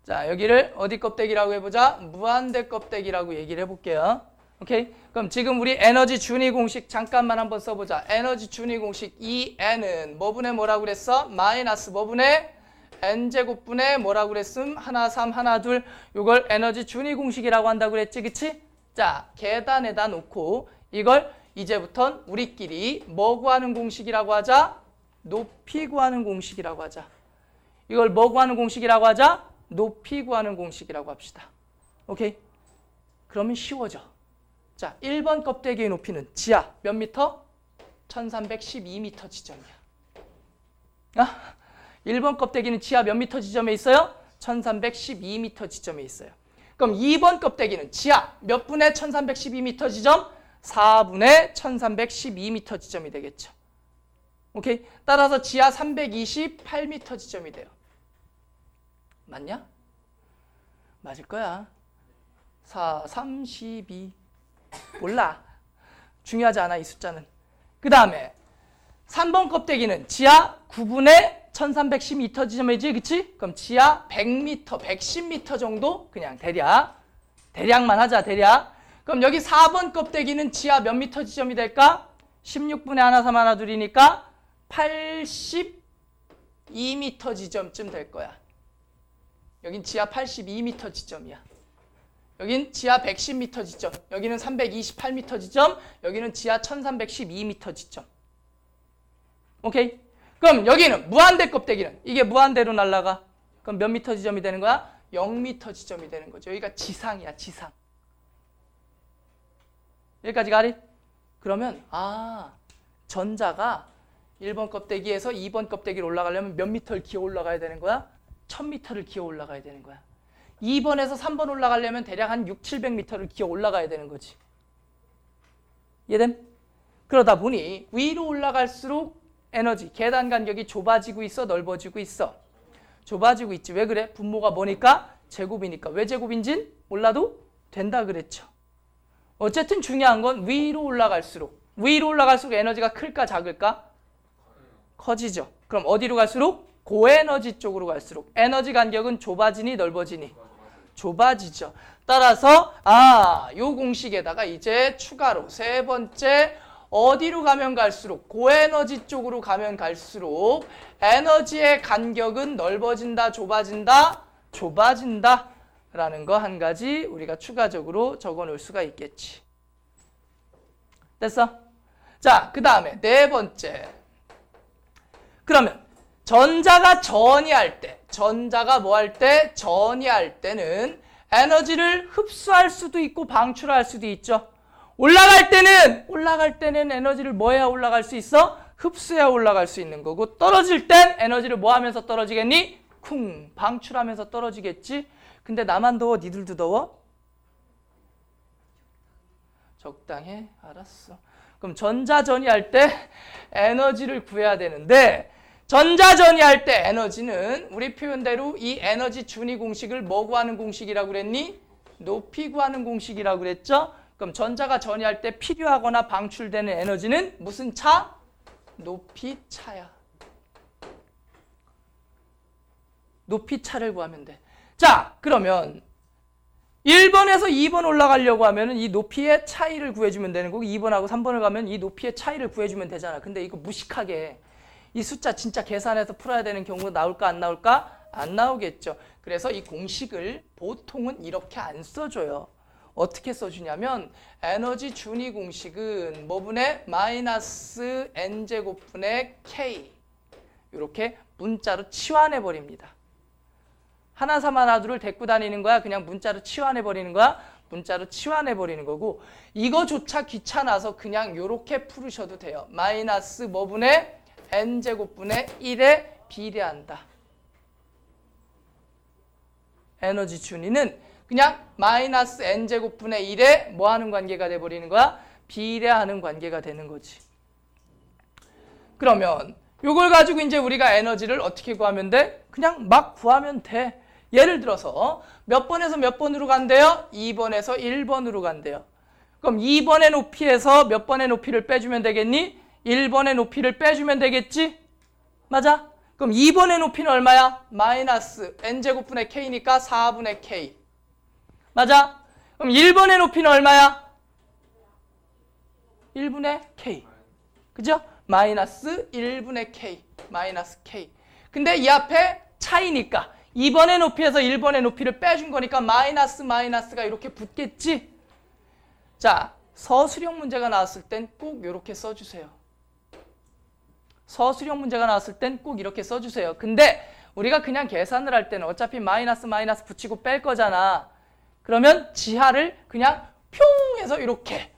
자, 여기를 어디 껍데기라고 해보자? 무한대 껍데기라고 얘기를 해볼게요. 오케이? 그럼 지금 우리 에너지 준위 공식 잠깐만 한번 써보자. 에너지 준위 공식 EN은 뭐분의 뭐라고 그랬어? 마이너스 뭐분의 n제곱분의 뭐라고 그랬음? 1, 3, 1, 2 이걸 에너지 준위 공식이라고 한다고 그랬지, 그치? 자, 계단에다 놓고 이걸 이제부턴 우리끼리 뭐 구하는 공식이라고 하자? 높이 구하는 공식이라고 하자. 이걸 뭐 구하는 공식이라고 하자? 높이 구하는 공식이라고 합시다. 오케이? 그러면 쉬워져. 자, 1번 껍데기의 높이는 지하 몇 미터? 1312m 지점이야. 1번 껍데기는 지하 몇 미터 지점에 있어요? 1312m 지점에 있어요. 그럼 2번 껍데기는 지하 몇 분의 1312m 지점? 4분의 1312m 지점이 되겠죠. 오케이? 따라서 지하 328m 지점이 돼요. 맞냐? 맞을 거야. 4, 32 몰라. 중요하지 않아 이 숫자는. 그 다음에 3번 껍데기는 지하 9분의 1310m 지점이지, 그치? 그럼 지하 100m, 110m 정도 그냥 대략만 하자, 대략. 그럼 여기 4번 껍데기는 지하 몇 미터 지점이 될까? 16분의 1, 3, 1, 2이니까 82m 지점쯤 될 거야. 여긴 지하 82m 지점이야. 여긴 지하 110m 지점, 여기는 328m 지점, 여기는 지하 1312m 지점. 오케이? 그럼 여기는 무한대 껍데기는 이게 무한대로 날아가. 그럼 몇 미터 지점이 되는 거야? 0미터 지점이 되는 거죠. 여기가 지상이야, 지상. 여기까지 가리? 그러면 전자가 1번 껍데기에서 2번 껍데기로 올라가려면 몇 미터를 기어 올라가야 되는 거야? 1000미터를 기어 올라가야 되는 거야. 2번에서 3번 올라가려면 대략 한 600~700m를 기어 올라가야 되는 거지. 이해됨? 그러다 보니 위로 올라갈수록 에너지, 계단 간격이 좁아지고 있어, 넓어지고 있어? 좁아지고 있지. 왜 그래? 분모가 뭐니까? 제곱이니까. 왜 제곱인진 몰라도 된다 그랬죠. 어쨌든 중요한 건 위로 올라갈수록 에너지가 클까 작을까? 커지죠. 그럼 어디로 갈수록? 고에너지 쪽으로 갈수록 에너지 간격은 좁아지니 넓어지니? 좁아지죠. 따라서 요 공식에다가 이제 추가로 세 번째, 어디로 가면 갈수록, 고에너지 쪽으로 가면 갈수록 에너지의 간격은 넓어진다, 좁아진다? 좁아진다 라는 거 한 가지 우리가 추가적으로 적어 놓을 수가 있겠지. 됐어? 자, 그 다음에 네 번째. 그러면 전자가 전이할 때, 전자가 뭐 할 때? 전이할 때는 에너지를 흡수할 수도 있고 방출할 수도 있죠. 올라갈 때는 에너지를 뭐 해야 올라갈 수 있어? 흡수해야 올라갈 수 있는 거고, 떨어질 땐 에너지를 뭐 하면서 떨어지겠니? 쿵, 방출하면서 떨어지겠지. 근데 나만 더워? 니들도 더워? 적당해? 알았어. 그럼 전자전이할 때 에너지를 구해야 되는데, 전자전이할 때 에너지는 우리 표현대로 이 에너지 준위 공식을 뭐 구하는 공식이라고 그랬니? 높이 구하는 공식이라고 그랬죠? 그럼 전자가 전이할 때 필요하거나 방출되는 에너지는 무슨 차? 높이 차야. 높이 차를 구하면 돼. 자, 그러면 1번에서 2번 올라가려고 하면 이 높이의 차이를 구해주면 되는 거고, 2번하고 3번을 가면 이 높이의 차이를 구해주면 되잖아. 근데 이거 무식하게 이 숫자 진짜 계산해서 풀어야 되는 경우가 나올까 안 나올까? 안 나오겠죠. 그래서 이 공식을 보통은 이렇게 안 써줘요. 어떻게 써주냐면 에너지 준위 공식은 뭐분의 마이너스 n제곱분의 k, 이렇게 문자로 치환해버립니다. 하나, 삼, 하나, 둘을 데리고 다니는 거야? 그냥 문자로 치환해버리는 거야? 문자로 치환해버리는 거고, 이거조차 귀찮아서 그냥 이렇게 풀으셔도 돼요. 마이너스 뭐분의 n제곱분의 1에 비례한다. 에너지 준위는 그냥 마이너스 n제곱분의 1에 뭐 하는 관계가 돼버리는 거야? 비례하는 관계가 되는 거지. 그러면 이걸 가지고 이제 우리가 에너지를 어떻게 구하면 돼? 그냥 막 구하면 돼. 예를 들어서 몇 번에서 몇 번으로 간대요? 2번에서 1번으로 간대요. 그럼 2번의 높이에서 몇 번의 높이를 빼주면 되겠니? 1번의 높이를 빼주면 되겠지? 맞아? 그럼 2번의 높이는 얼마야? 마이너스 n제곱분의 k니까 4분의 k. 맞아? 그럼 1번의 높이는 얼마야? 1분의 k. 그죠? 마이너스 1분의 k. 마이너스 k. 근데 이 앞에 차이니까 2번의 높이에서 1번의 높이를 빼준 거니까 마이너스가 이렇게 붙겠지? 자, 서술형 문제가 나왔을 땐 꼭 이렇게 써주세요. 서술형 문제가 나왔을 땐 꼭 이렇게 써주세요. 근데 우리가 그냥 계산을 할 때는 어차피 마이너스 붙이고 뺄 거잖아. 그러면 지하를 그냥 뿅 해서 이렇게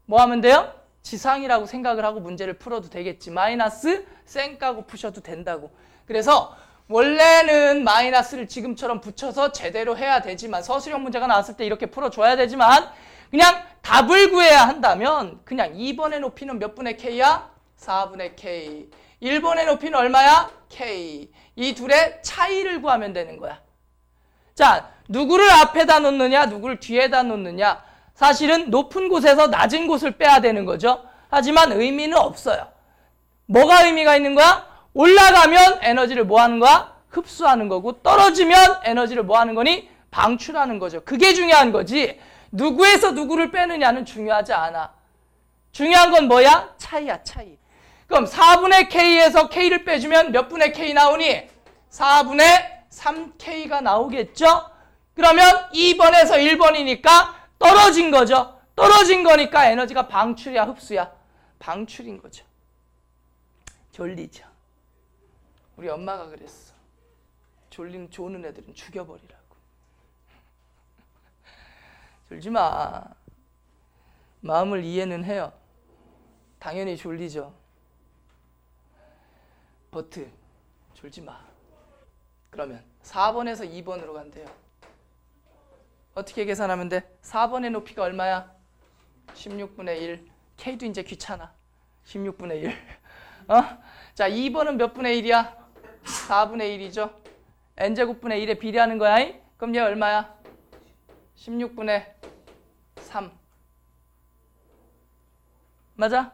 뭐 하면 돼요? 지상이라고 생각을 하고 문제를 풀어도 되겠지. 마이너스 쌩 까고 푸셔도 된다고. 그래서 원래는 마이너스를 지금처럼 붙여서 제대로 해야 되지만, 서술형 문제가 나왔을 때 이렇게 풀어줘야 되지만, 그냥 답을 구해야 한다면 그냥 2번의 높이는 몇 분의 k야? 4분의 k. 1번의 높이는 얼마야? k. 이 둘의 차이를 구하면 되는 거야. 자, 누구를 앞에다 놓느냐, 누구를 뒤에다 놓느냐. 사실은 높은 곳에서 낮은 곳을 빼야 되는 거죠. 하지만 의미는 없어요. 뭐가 의미가 있는 거야? 올라가면 에너지를 뭐 하는 거야? 흡수하는 거고, 떨어지면 에너지를 뭐 하는 거니? 방출하는 거죠. 그게 중요한 거지. 누구에서 누구를 빼느냐는 중요하지 않아. 중요한 건 뭐야? 차이야, 차이. 그럼 4분의 K에서 K를 빼주면 몇 분의 K 나오니? 4분의 3K가 나오겠죠? 그러면 2번에서 1번이니까 떨어진 거죠. 떨어진 거니까 에너지가 방출이야, 흡수야? 방출인 거죠. 졸리죠. 우리 엄마가 그랬어. 조는 애들은 죽여버리라고. 졸지 마. 마음을 이해는 해요. 당연히 졸리죠. 버트, 졸지 마. 그러면 4번에서 2번으로 간대요. 어떻게 계산하면 돼? 4번의 높이가 얼마야? 16분의 1. K도 이제 귀찮아. 16분의 1. 자, 2번은 몇 분의 1이야? 4분의 1이죠. n제곱분의 1에 비례하는 거야. 그럼 얘 얼마야? 16분의 3. 맞아?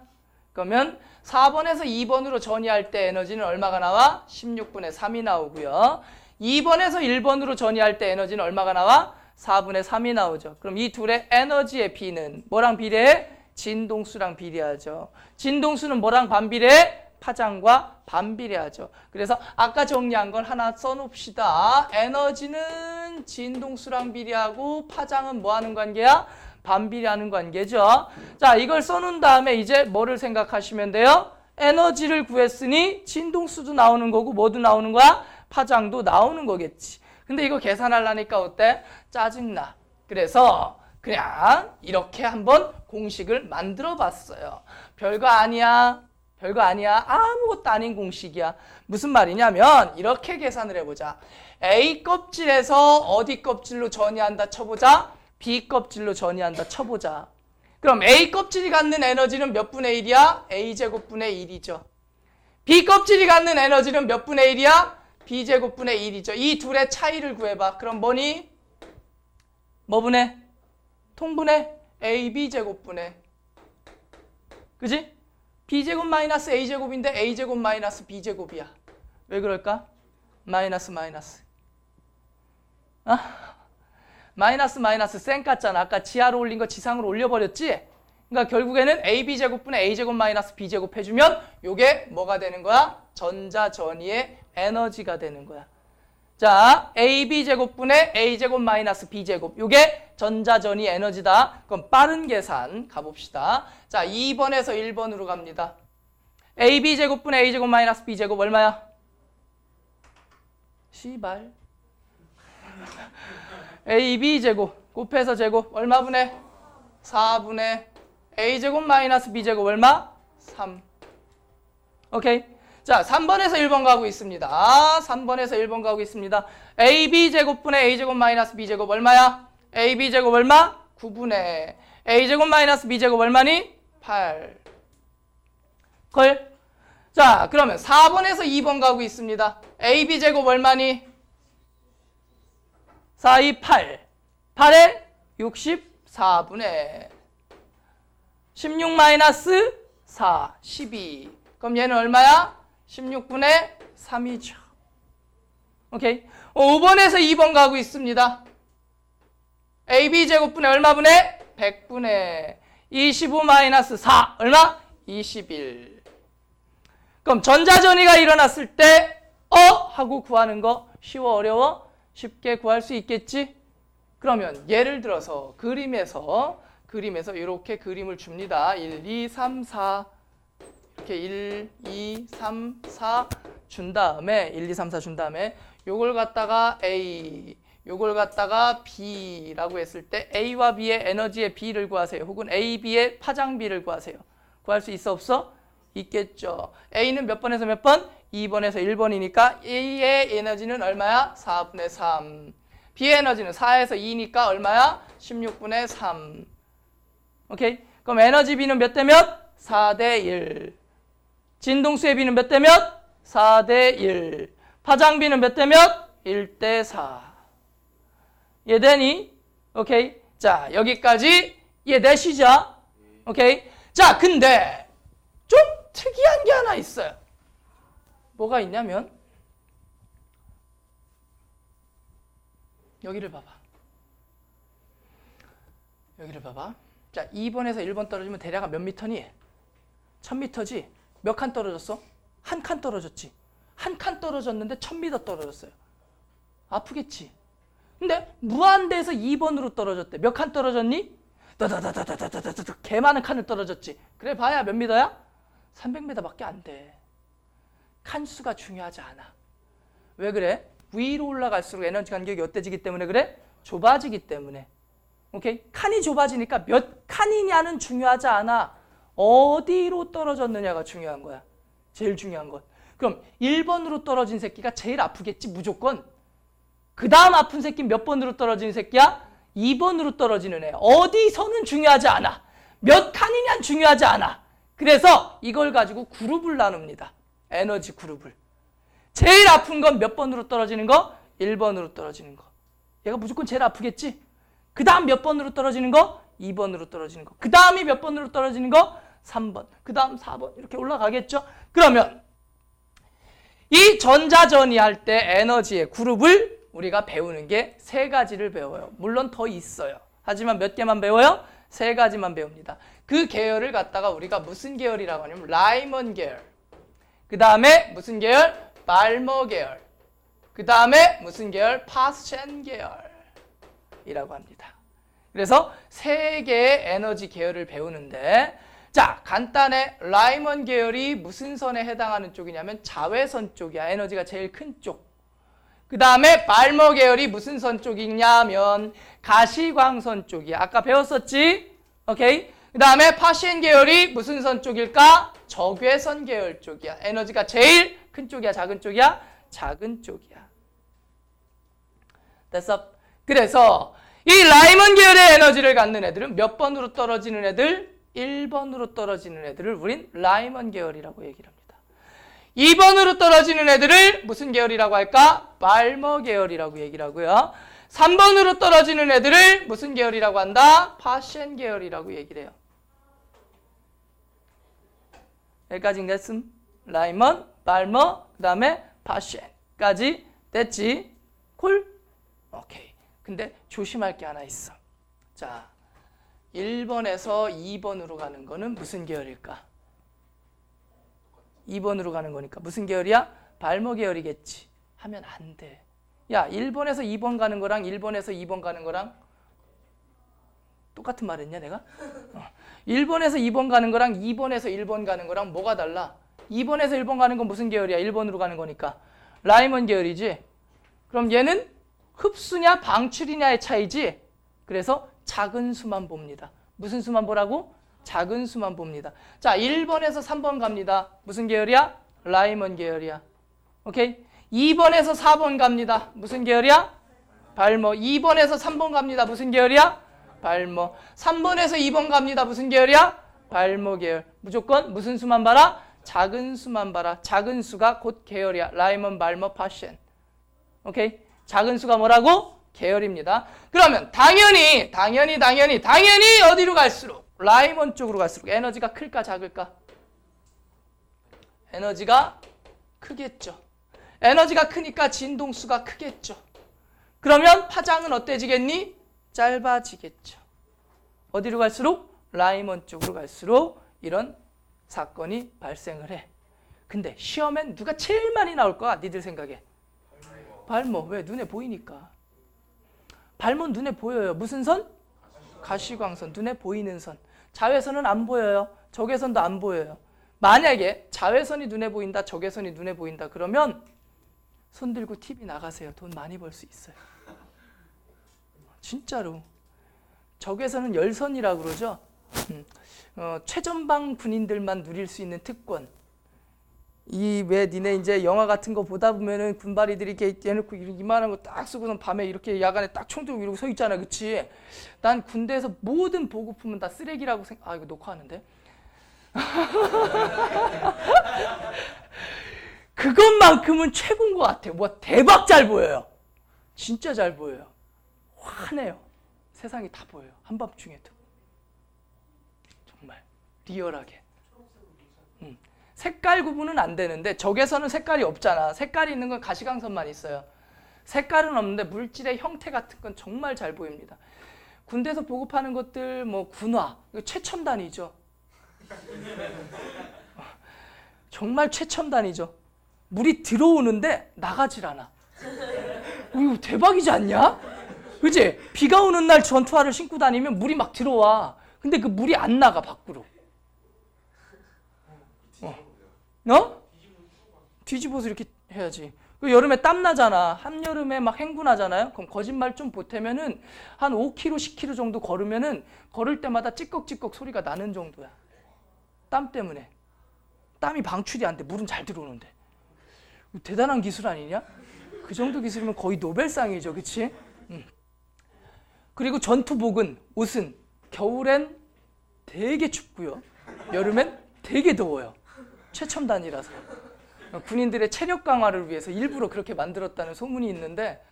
그러면 4번에서 2번으로 전이할 때 에너지는 얼마가 나와? 16분의 3이 나오고요. 2번에서 1번으로 전이할 때 에너지는 얼마가 나와? 4분의 3이 나오죠. 그럼 이 둘의 에너지의 비는 뭐랑 비례해? 진동수랑 비례하죠. 진동수는 뭐랑 반비례해? 파장과 반비례하죠. 그래서 아까 정리한 걸 하나 써놓읍시다. 에너지는 진동수랑 비례하고 파장은 뭐 하는 관계야? 반비례하는 관계죠. 자, 이걸 써놓은 다음에 이제 뭐를 생각하시면 돼요? 에너지를 구했으니 진동수도 나오는 거고 뭐도 나오는 거야? 파장도 나오는 거겠지. 근데 이거 계산하려니까 어때? 짜증나. 그래서 그냥 이렇게 한번 공식을 만들어 봤어요. 별거 아니야. 별거 아니야. 아무것도 아닌 공식이야. 무슨 말이냐면 이렇게 계산을 해보자. A 껍질에서 어디 껍질로 전이한다 쳐보자. B 껍질로 전이한다 쳐보자. 그럼 A 껍질이 갖는 에너지는 몇 분의 1이야? A제곱분의 1이죠. B 껍질이 갖는 에너지는 몇 분의 1이야? B제곱분의 1이죠. 이 둘의 차이를 구해봐. 그럼 뭐니? 뭐 분의? 통분의 AB제곱분의. 그지? B제곱 마이너스 A제곱인데 A제곱 마이너스 B제곱이야. 왜 그럴까? 마이너스. 마이너스 쌩 깠잖아. 아까 지하로 올린 거 지상으로 올려버렸지? 그러니까 결국에는 AB제곱분의 A제곱 마이너스 B제곱 해주면 요게 뭐가 되는 거야? 전자전이의 에너지가 되는 거야. 자, AB제곱분의 A제곱 마이너스 B제곱. 요게 전자전이 에너지다. 그럼 빠른 계산 가봅시다. 자, 2번에서 1번으로 갑니다. AB제곱분의 A제곱 마이너스 B제곱 얼마야? 씨발. AB제곱 곱해서 제곱 얼마분의? 4분의 A제곱 마이너스 B제곱 얼마? 3. 오케이. 자, 3번에서 1번 가고 있습니다. 3번에서 1번 가고 있습니다. AB제곱분의 A제곱 마이너스 B제곱 얼마야? AB제곱 얼마? 9분의 A제곱 마이너스 B제곱 얼마니? 8. 걸? 자, 그러면 4번에서 2번 가고 있습니다. AB제곱 얼마니? 4, 2, 8. 8에 64분의 16 마이너스 4, 12. 그럼 얘는 얼마야? 16분의 3이죠. 오케이. 5번에서 2번 가고 있습니다. AB제곱분의 얼마분의? 100분의 25 마이너스 4. 얼마? 21. 그럼 전자전이가 일어났을 때 하고 구하는 거 쉬워 어려워? 쉽게 구할 수 있겠지? 그러면 예를 들어서 그림에서 이렇게 그림을 줍니다. 1, 2, 3, 4 이렇게 1, 2, 3, 4 준 다음에 1, 2, 3, 4 준 다음에 요걸 갖다가 A, 요걸 갖다가 B라고 했을 때 A와 B의 에너지의 B를 구하세요. 혹은 A, B의 파장 B를 구하세요. 구할 수 있어 없어? 있겠죠. A는 몇 번에서 몇 번? 2번에서 1번이니까 A의 에너지는 얼마야? 4분의 3. B의 에너지는 4에서 2니까 얼마야? 16분의 3. 오케이? 그럼 에너지 B는 몇 대 몇? 4대 1. 진동수의 B는 몇 대 몇? 4대 1. 파장 B는 몇 대 몇? 1대 4. 이해되니? 오케이? 자, 여기까지 이해되시죠? 오케이? 자, 근데 좀 특이한 게 하나 있어요. 뭐가 있냐면 여기를 봐봐. 여기를 봐봐. 자, 2번에서 1번 떨어지면 대략 몇 미터니? 1000미터지? 몇 칸 떨어졌어? 한 칸 떨어졌지. 한 칸 떨어졌는데 1000미터 떨어졌어요. 아프겠지? 근데 무한대에서 2번으로 떨어졌대. 몇 칸 떨어졌니? 다다다다다다다다다 개 많은 칸을 떨어졌지. 그래 봐야 몇 미터야? 300m밖에 안 돼. 칸수가 중요하지 않아. 왜 그래? 위로 올라갈수록 에너지 간격이 어때지기 때문에 그래? 좁아지기 때문에. 오케이? 칸이 좁아지니까 몇 칸이냐는 중요하지 않아. 어디로 떨어졌느냐가 중요한 거야. 제일 중요한 건. 그럼 1번으로 떨어진 새끼가 제일 아프겠지 무조건. 그 다음 아픈 새끼는 몇 번으로 떨어진 새끼야? 2번으로 떨어지는 애. 어디서는 중요하지 않아. 몇 칸이냐는 중요하지 않아. 그래서 이걸 가지고 그룹을 나눕니다. 에너지 그룹을. 제일 아픈 건 몇 번으로 떨어지는 거? 1번으로 떨어지는 거. 얘가 무조건 제일 아프겠지? 그 다음 몇 번으로 떨어지는 거? 2번으로 떨어지는 거. 그 다음이 몇 번으로 떨어지는 거? 3번. 그 다음 4번. 이렇게 올라가겠죠? 그러면 이 전자전이 할 때 에너지의 그룹을 우리가 배우는 게 3가지를 배워요. 물론 더 있어요. 하지만 몇 개만 배워요? 3가지만 배웁니다. 그 계열을 갖다가 우리가 무슨 계열이라고 하냐면 라이먼 계열. 그 다음에 무슨 계열? 발머 계열. 그 다음에 무슨 계열? 파스첸 계열이라고 합니다. 그래서 3개의 에너지 계열을 배우는데 자, 간단해. 라이먼 계열이 무슨 선에 해당하는 쪽이냐면 자외선 쪽이야. 에너지가 제일 큰 쪽. 그 다음에 발머 계열이 무슨 선 쪽이냐면 가시광선 쪽이야. 아까 배웠었지? 오케이? 그 다음에 파시엔 계열이 무슨 선 쪽일까? 적외선 계열 쪽이야. 에너지가 제일 큰 쪽이야? 작은 쪽이야? 작은 쪽이야. 됐어? 그래서 이 라이먼 계열의 에너지를 갖는 애들은 몇 번으로 떨어지는 애들? 1번으로 떨어지는 애들을 우린 라이먼 계열이라고 얘기를 합니다. 2번으로 떨어지는 애들을 무슨 계열이라고 할까? 발머 계열이라고 얘기를 하고요. 3번으로 떨어지는 애들을 무슨 계열이라고 한다? 파시엔 계열이라고 얘기를 해요. 여기까지 됐음? 라이먼, 발머, 그 다음에 파시엔까지 됐지? 콜? 오케이. 근데 조심할 게 하나 있어. 자, 1번에서 2번으로 가는 거는 무슨 계열일까? 2번으로 가는 거니까 무슨 계열이야? 발머 계열이겠지. 하면 안 돼. 야, 1번에서 2번 가는 거랑 1번에서 2번 가는 거랑 똑같은 말 했냐 내가? 1번에서 2번 가는 거랑 2번에서 1번 가는 거랑 뭐가 달라? 2번에서 1번 가는 건 무슨 계열이야? 1번으로 가는 거니까 라이먼 계열이지. 그럼 얘는 흡수냐 방출이냐의 차이지. 그래서 작은 수만 봅니다. 무슨 수만 보라고? 작은 수만 봅니다. 자, 1번에서 3번 갑니다. 무슨 계열이야? 라이먼 계열이야. 오케이? 2번에서 4번 갑니다. 무슨 계열이야? 발머. 2번에서 3번 갑니다. 무슨 계열이야? 발머. 3번에서 2번 갑니다. 무슨 계열이야? 발머 계열. 무조건 무슨 수만 봐라? 작은 수만 봐라. 작은 수가 곧 계열이야. 라이먼, 발머, 파시엔. 오케이? 작은 수가 뭐라고? 계열입니다. 그러면 당연히 어디로 갈수록 라이먼 쪽으로 갈수록 에너지가 클까 작을까? 에너지가 크겠죠. 에너지가 크니까 진동수가 크겠죠. 그러면 파장은 어때지겠니? 짧아지겠죠. 어디로 갈수록? 라이먼 쪽으로 갈수록 이런 사건이 발생을 해. 근데 시험엔 누가 제일 많이 나올 거야? 니들 생각에? 발머. 왜? 눈에 보이니까. 발머는 눈에 보여요. 무슨 선? 가시광선. 눈에 보이는 선. 자외선은 안 보여요. 적외선도 안 보여요. 만약에 자외선이 눈에 보인다, 적외선이 눈에 보인다 그러면 손 들고 TV 나가세요. 돈 많이 벌 수 있어요. 진짜로. 적외선은 열선이라고 그러죠. 최전방 군인들만 누릴 수 있는 특권. 이 왜 니네 이제 영화 같은 거 보다 보면은 군바리들이 이렇게 대놓고 이만한 거 딱 쓰고선 밤에 이렇게 야간에 딱 총 들고 이러고 서 있잖아, 그치? 난 군대에서 모든 보급품은 다 쓰레기라고 아, 이거 녹화하는데? 그것만큼은 최고인 것 같아요. 와, 대박 잘 보여요. 진짜 잘 보여요. 환해요. 세상이 다 보여요. 한밤중에도. 정말 리얼하게. 색깔 구분은 안 되는데 적외선은 색깔이 없잖아. 색깔이 있는 건 가시광선만 있어요. 색깔은 없는데 물질의 형태 같은 건 정말 잘 보입니다. 군대에서 보급하는 것들 뭐 군화 이거 최첨단이죠. 정말 최첨단이죠. 물이 들어오는데 나가질 않아. 이거 대박이지 않냐? 그치? 비가 오는 날 전투화를 신고 다니면 물이 막 들어와. 근데 그 물이 안 나가 밖으로. 뒤집어서 이렇게 해야지. 여름에 땀 나잖아. 한여름에 막 행군하잖아요. 그럼 거짓말 좀 보태면은 한 5km, 10km 정도 걸으면은 걸을 때마다 찌꺽찌꺽 소리가 나는 정도야. 땀 때문에. 땀이 방출이 안 돼. 물은 잘 들어오는데. 대단한 기술 아니냐? 그 정도 기술이면 거의 노벨상이죠. 그치? 그리고 전투복은, 옷은 겨울엔 되게 춥고요. 여름엔 되게 더워요. 최첨단이라서. 군인들의 체력 강화를 위해서 일부러 그렇게 만들었다는 소문이 있는데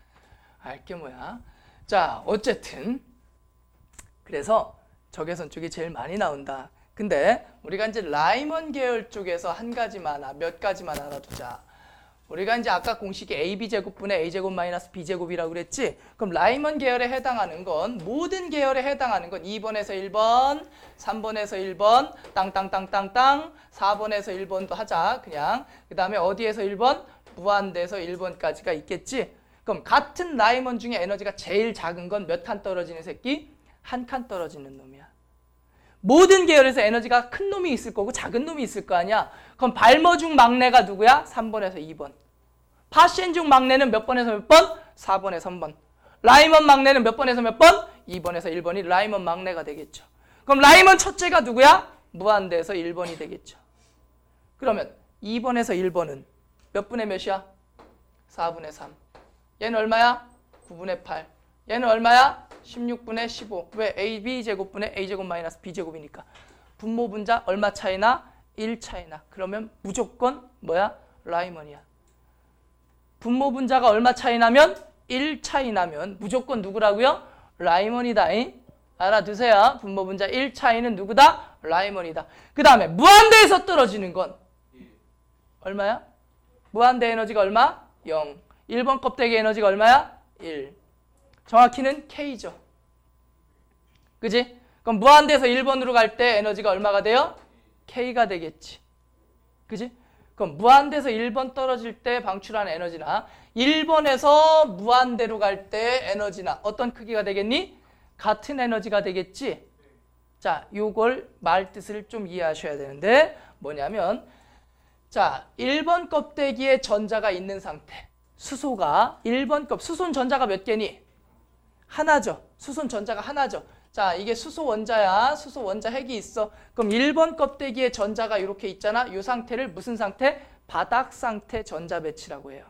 알게 뭐야. 자, 어쨌든 그래서 적외선 쪽이 제일 많이 나온다. 근데 우리가 이제 라이먼 계열 쪽에서 몇 가지만 알아두자. 우리가 이제 아까 공식이 AB제곱분의 A제곱 마이너스 B제곱이라고 그랬지? 그럼 라이먼 계열에 해당하는 건 모든 계열에 해당하는 건 2번에서 1번, 3번에서 1번, 땅땅땅땅땅, 4번에서 1번도 하자. 그냥. 그 다음에 어디에서 1번? 무한대에서 1번까지가 있겠지? 그럼 같은 라이먼 중에 에너지가 제일 작은 건 몇 칸 떨어지는 새끼? 한 칸 떨어지는 놈이야. 모든 계열에서 에너지가 큰 놈이 있을 거고 작은 놈이 있을 거 아니야. 그럼 발머 중 막내가 누구야? 3번에서 2번. 파시엔 중 막내는 몇 번에서 몇 번? 4번에서 3번. 라이먼 막내는 몇 번에서 몇 번? 2번에서 1번이 라이먼 막내가 되겠죠. 그럼 라이먼 첫째가 누구야? 무한대에서 1번이 되겠죠. 그러면 2번에서 1번은 몇 분의 몇이야? 4분의 3. 얘는 얼마야? 9분의 8. 얘는 얼마야? 16분의 15. 왜? AB제곱분의 A제곱 마이너스 B제곱이니까. 분모 분자 얼마 차이나? 1 차이나. 그러면 무조건 뭐야? 라이먼이야. 분모 분자가 얼마 차이 나면? 1 차이 나면 무조건 누구라고요? 라이먼이다. 알아두세요. 분모 분자 1 차이는 누구다? 라이먼이다. 그 다음에 무한대에서 떨어지는 건 얼마야? 무한대 에너지가 얼마? 0. 1번 껍데기 에너지가 얼마야? 1. 정확히는 K죠. 그지? 그럼 무한대에서 1번으로 갈 때 에너지가 얼마가 돼요? K가 되겠지. 그지? 그럼 무한대에서 1번 떨어질 때 방출하는 에너지나 1번에서 무한대로 갈 때 에너지나 어떤 크기가 되겠니? 같은 에너지가 되겠지? 자, 요걸 말 뜻을 좀 이해하셔야 되는데 뭐냐면 자, 1번 껍데기에 전자가 있는 상태. 수소가 1번 수소는 전자가 몇 개니? 하나죠. 수소는 전자가 하나죠. 자, 이게 수소 원자야. 수소 원자 핵이 있어. 그럼 1번 껍데기에 전자가 이렇게 있잖아. 이 상태를 무슨 상태? 바닥 상태 전자 배치라고 해요.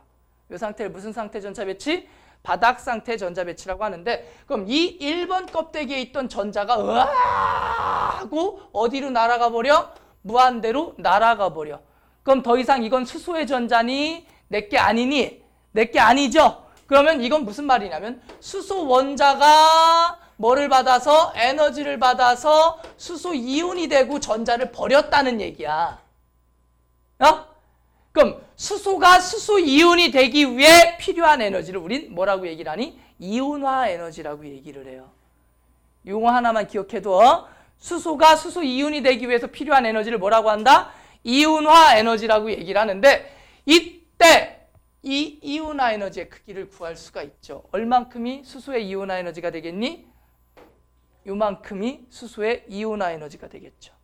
이 상태를 무슨 상태 전자 배치? 바닥 상태 전자 배치라고 하는데 그럼 이 1번 껍데기에 있던 전자가 으아 하고 어디로 날아가 버려? 무한대로 날아가 버려. 그럼 더 이상 이건 수소의 전자니? 내게 아니니? 내게 아니죠? 그러면 이건 무슨 말이냐면 수소 원자가 뭐를 받아서? 에너지를 받아서 수소 이온이 되고 전자를 버렸다는 얘기야. 그럼 수소가 수소 이온이 되기 위해 필요한 에너지를 우린 뭐라고 얘기를 하니? 이온화 에너지라고 얘기를 해요. 용어 하나만 기억해둬. 수소가 수소 이온이 되기 위해서 필요한 에너지를 뭐라고 한다? 이온화 에너지라고 얘기를 하는데 이때 이 이온화 에너지의 크기를 구할 수가 있죠. 얼만큼이 수소의 이온화 에너지가 되겠니? 요만큼이 수소의 이온화 에너지가 되겠죠.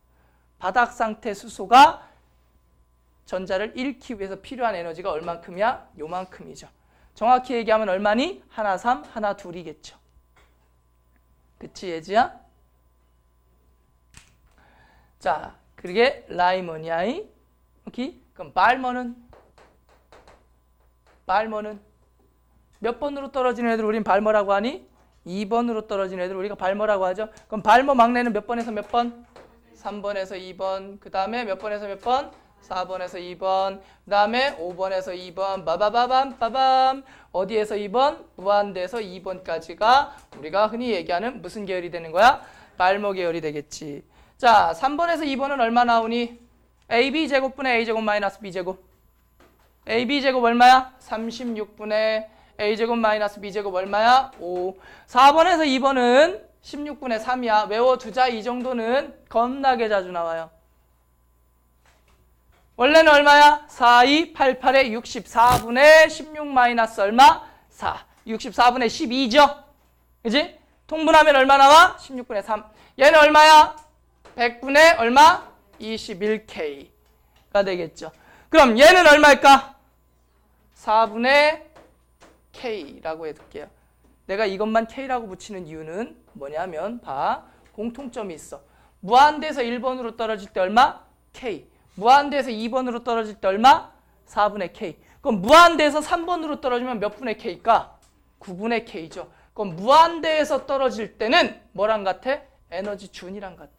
바닥 상태 수소가 전자를 잃기 위해서 필요한 에너지가 얼만큼이야? 요만큼이죠. 정확히 얘기하면 얼마니? 하나 3, 하나 2이겠죠. 그치 예지야? 자, 그게 라이먼이야. 오케이? 그럼 발머는 몇 번으로 떨어지는 애들 우린 발머라고 하니? 2번으로 떨어지는 애들 우리가 발머라고 하죠. 그럼 발머 막내는 몇 번에서 몇 번? 3번에서 2번. 그 다음에 몇 번에서 몇 번? 4번에서 2번. 그 다음에 5번에서 2번. 빠바바밤. 어디에서 2번? 무한대에서 2번까지가 우리가 흔히 얘기하는 무슨 계열이 되는 거야? 발머 계열이 되겠지. 자, 3번에서 2번은 얼마 나오니? AB제곱분의 A제곱 마이너스 B제곱. AB제곱 얼마야? 36분의 A제곱 마이너스 B제곱 얼마야? 5. 4번에서 2번은 16분의 3이야. 외워두자. 이 정도는 겁나게 자주 나와요. 원래는 얼마야? 4, 2, 8, 8에 64분의 16 마이너스 얼마? 4. 64분의 12죠? 그지? 통분하면 얼마 나와? 16분의 3. 얘는 얼마야? 100분의 얼마? 21K가 되겠죠. 그럼 얘는 얼마일까? 4분의 K라고 해둘게요. 내가 이것만 K라고 붙이는 이유는 뭐냐면 봐. 공통점이 있어. 무한대에서 1번으로 떨어질 때 얼마? K. 무한대에서 2번으로 떨어질 때 얼마? 4분의 K. 그럼 무한대에서 3번으로 떨어지면 몇 분의 K일까? 9분의 K죠. 그럼 무한대에서 떨어질 때는 뭐랑 같아? 에너지 준이랑 같아.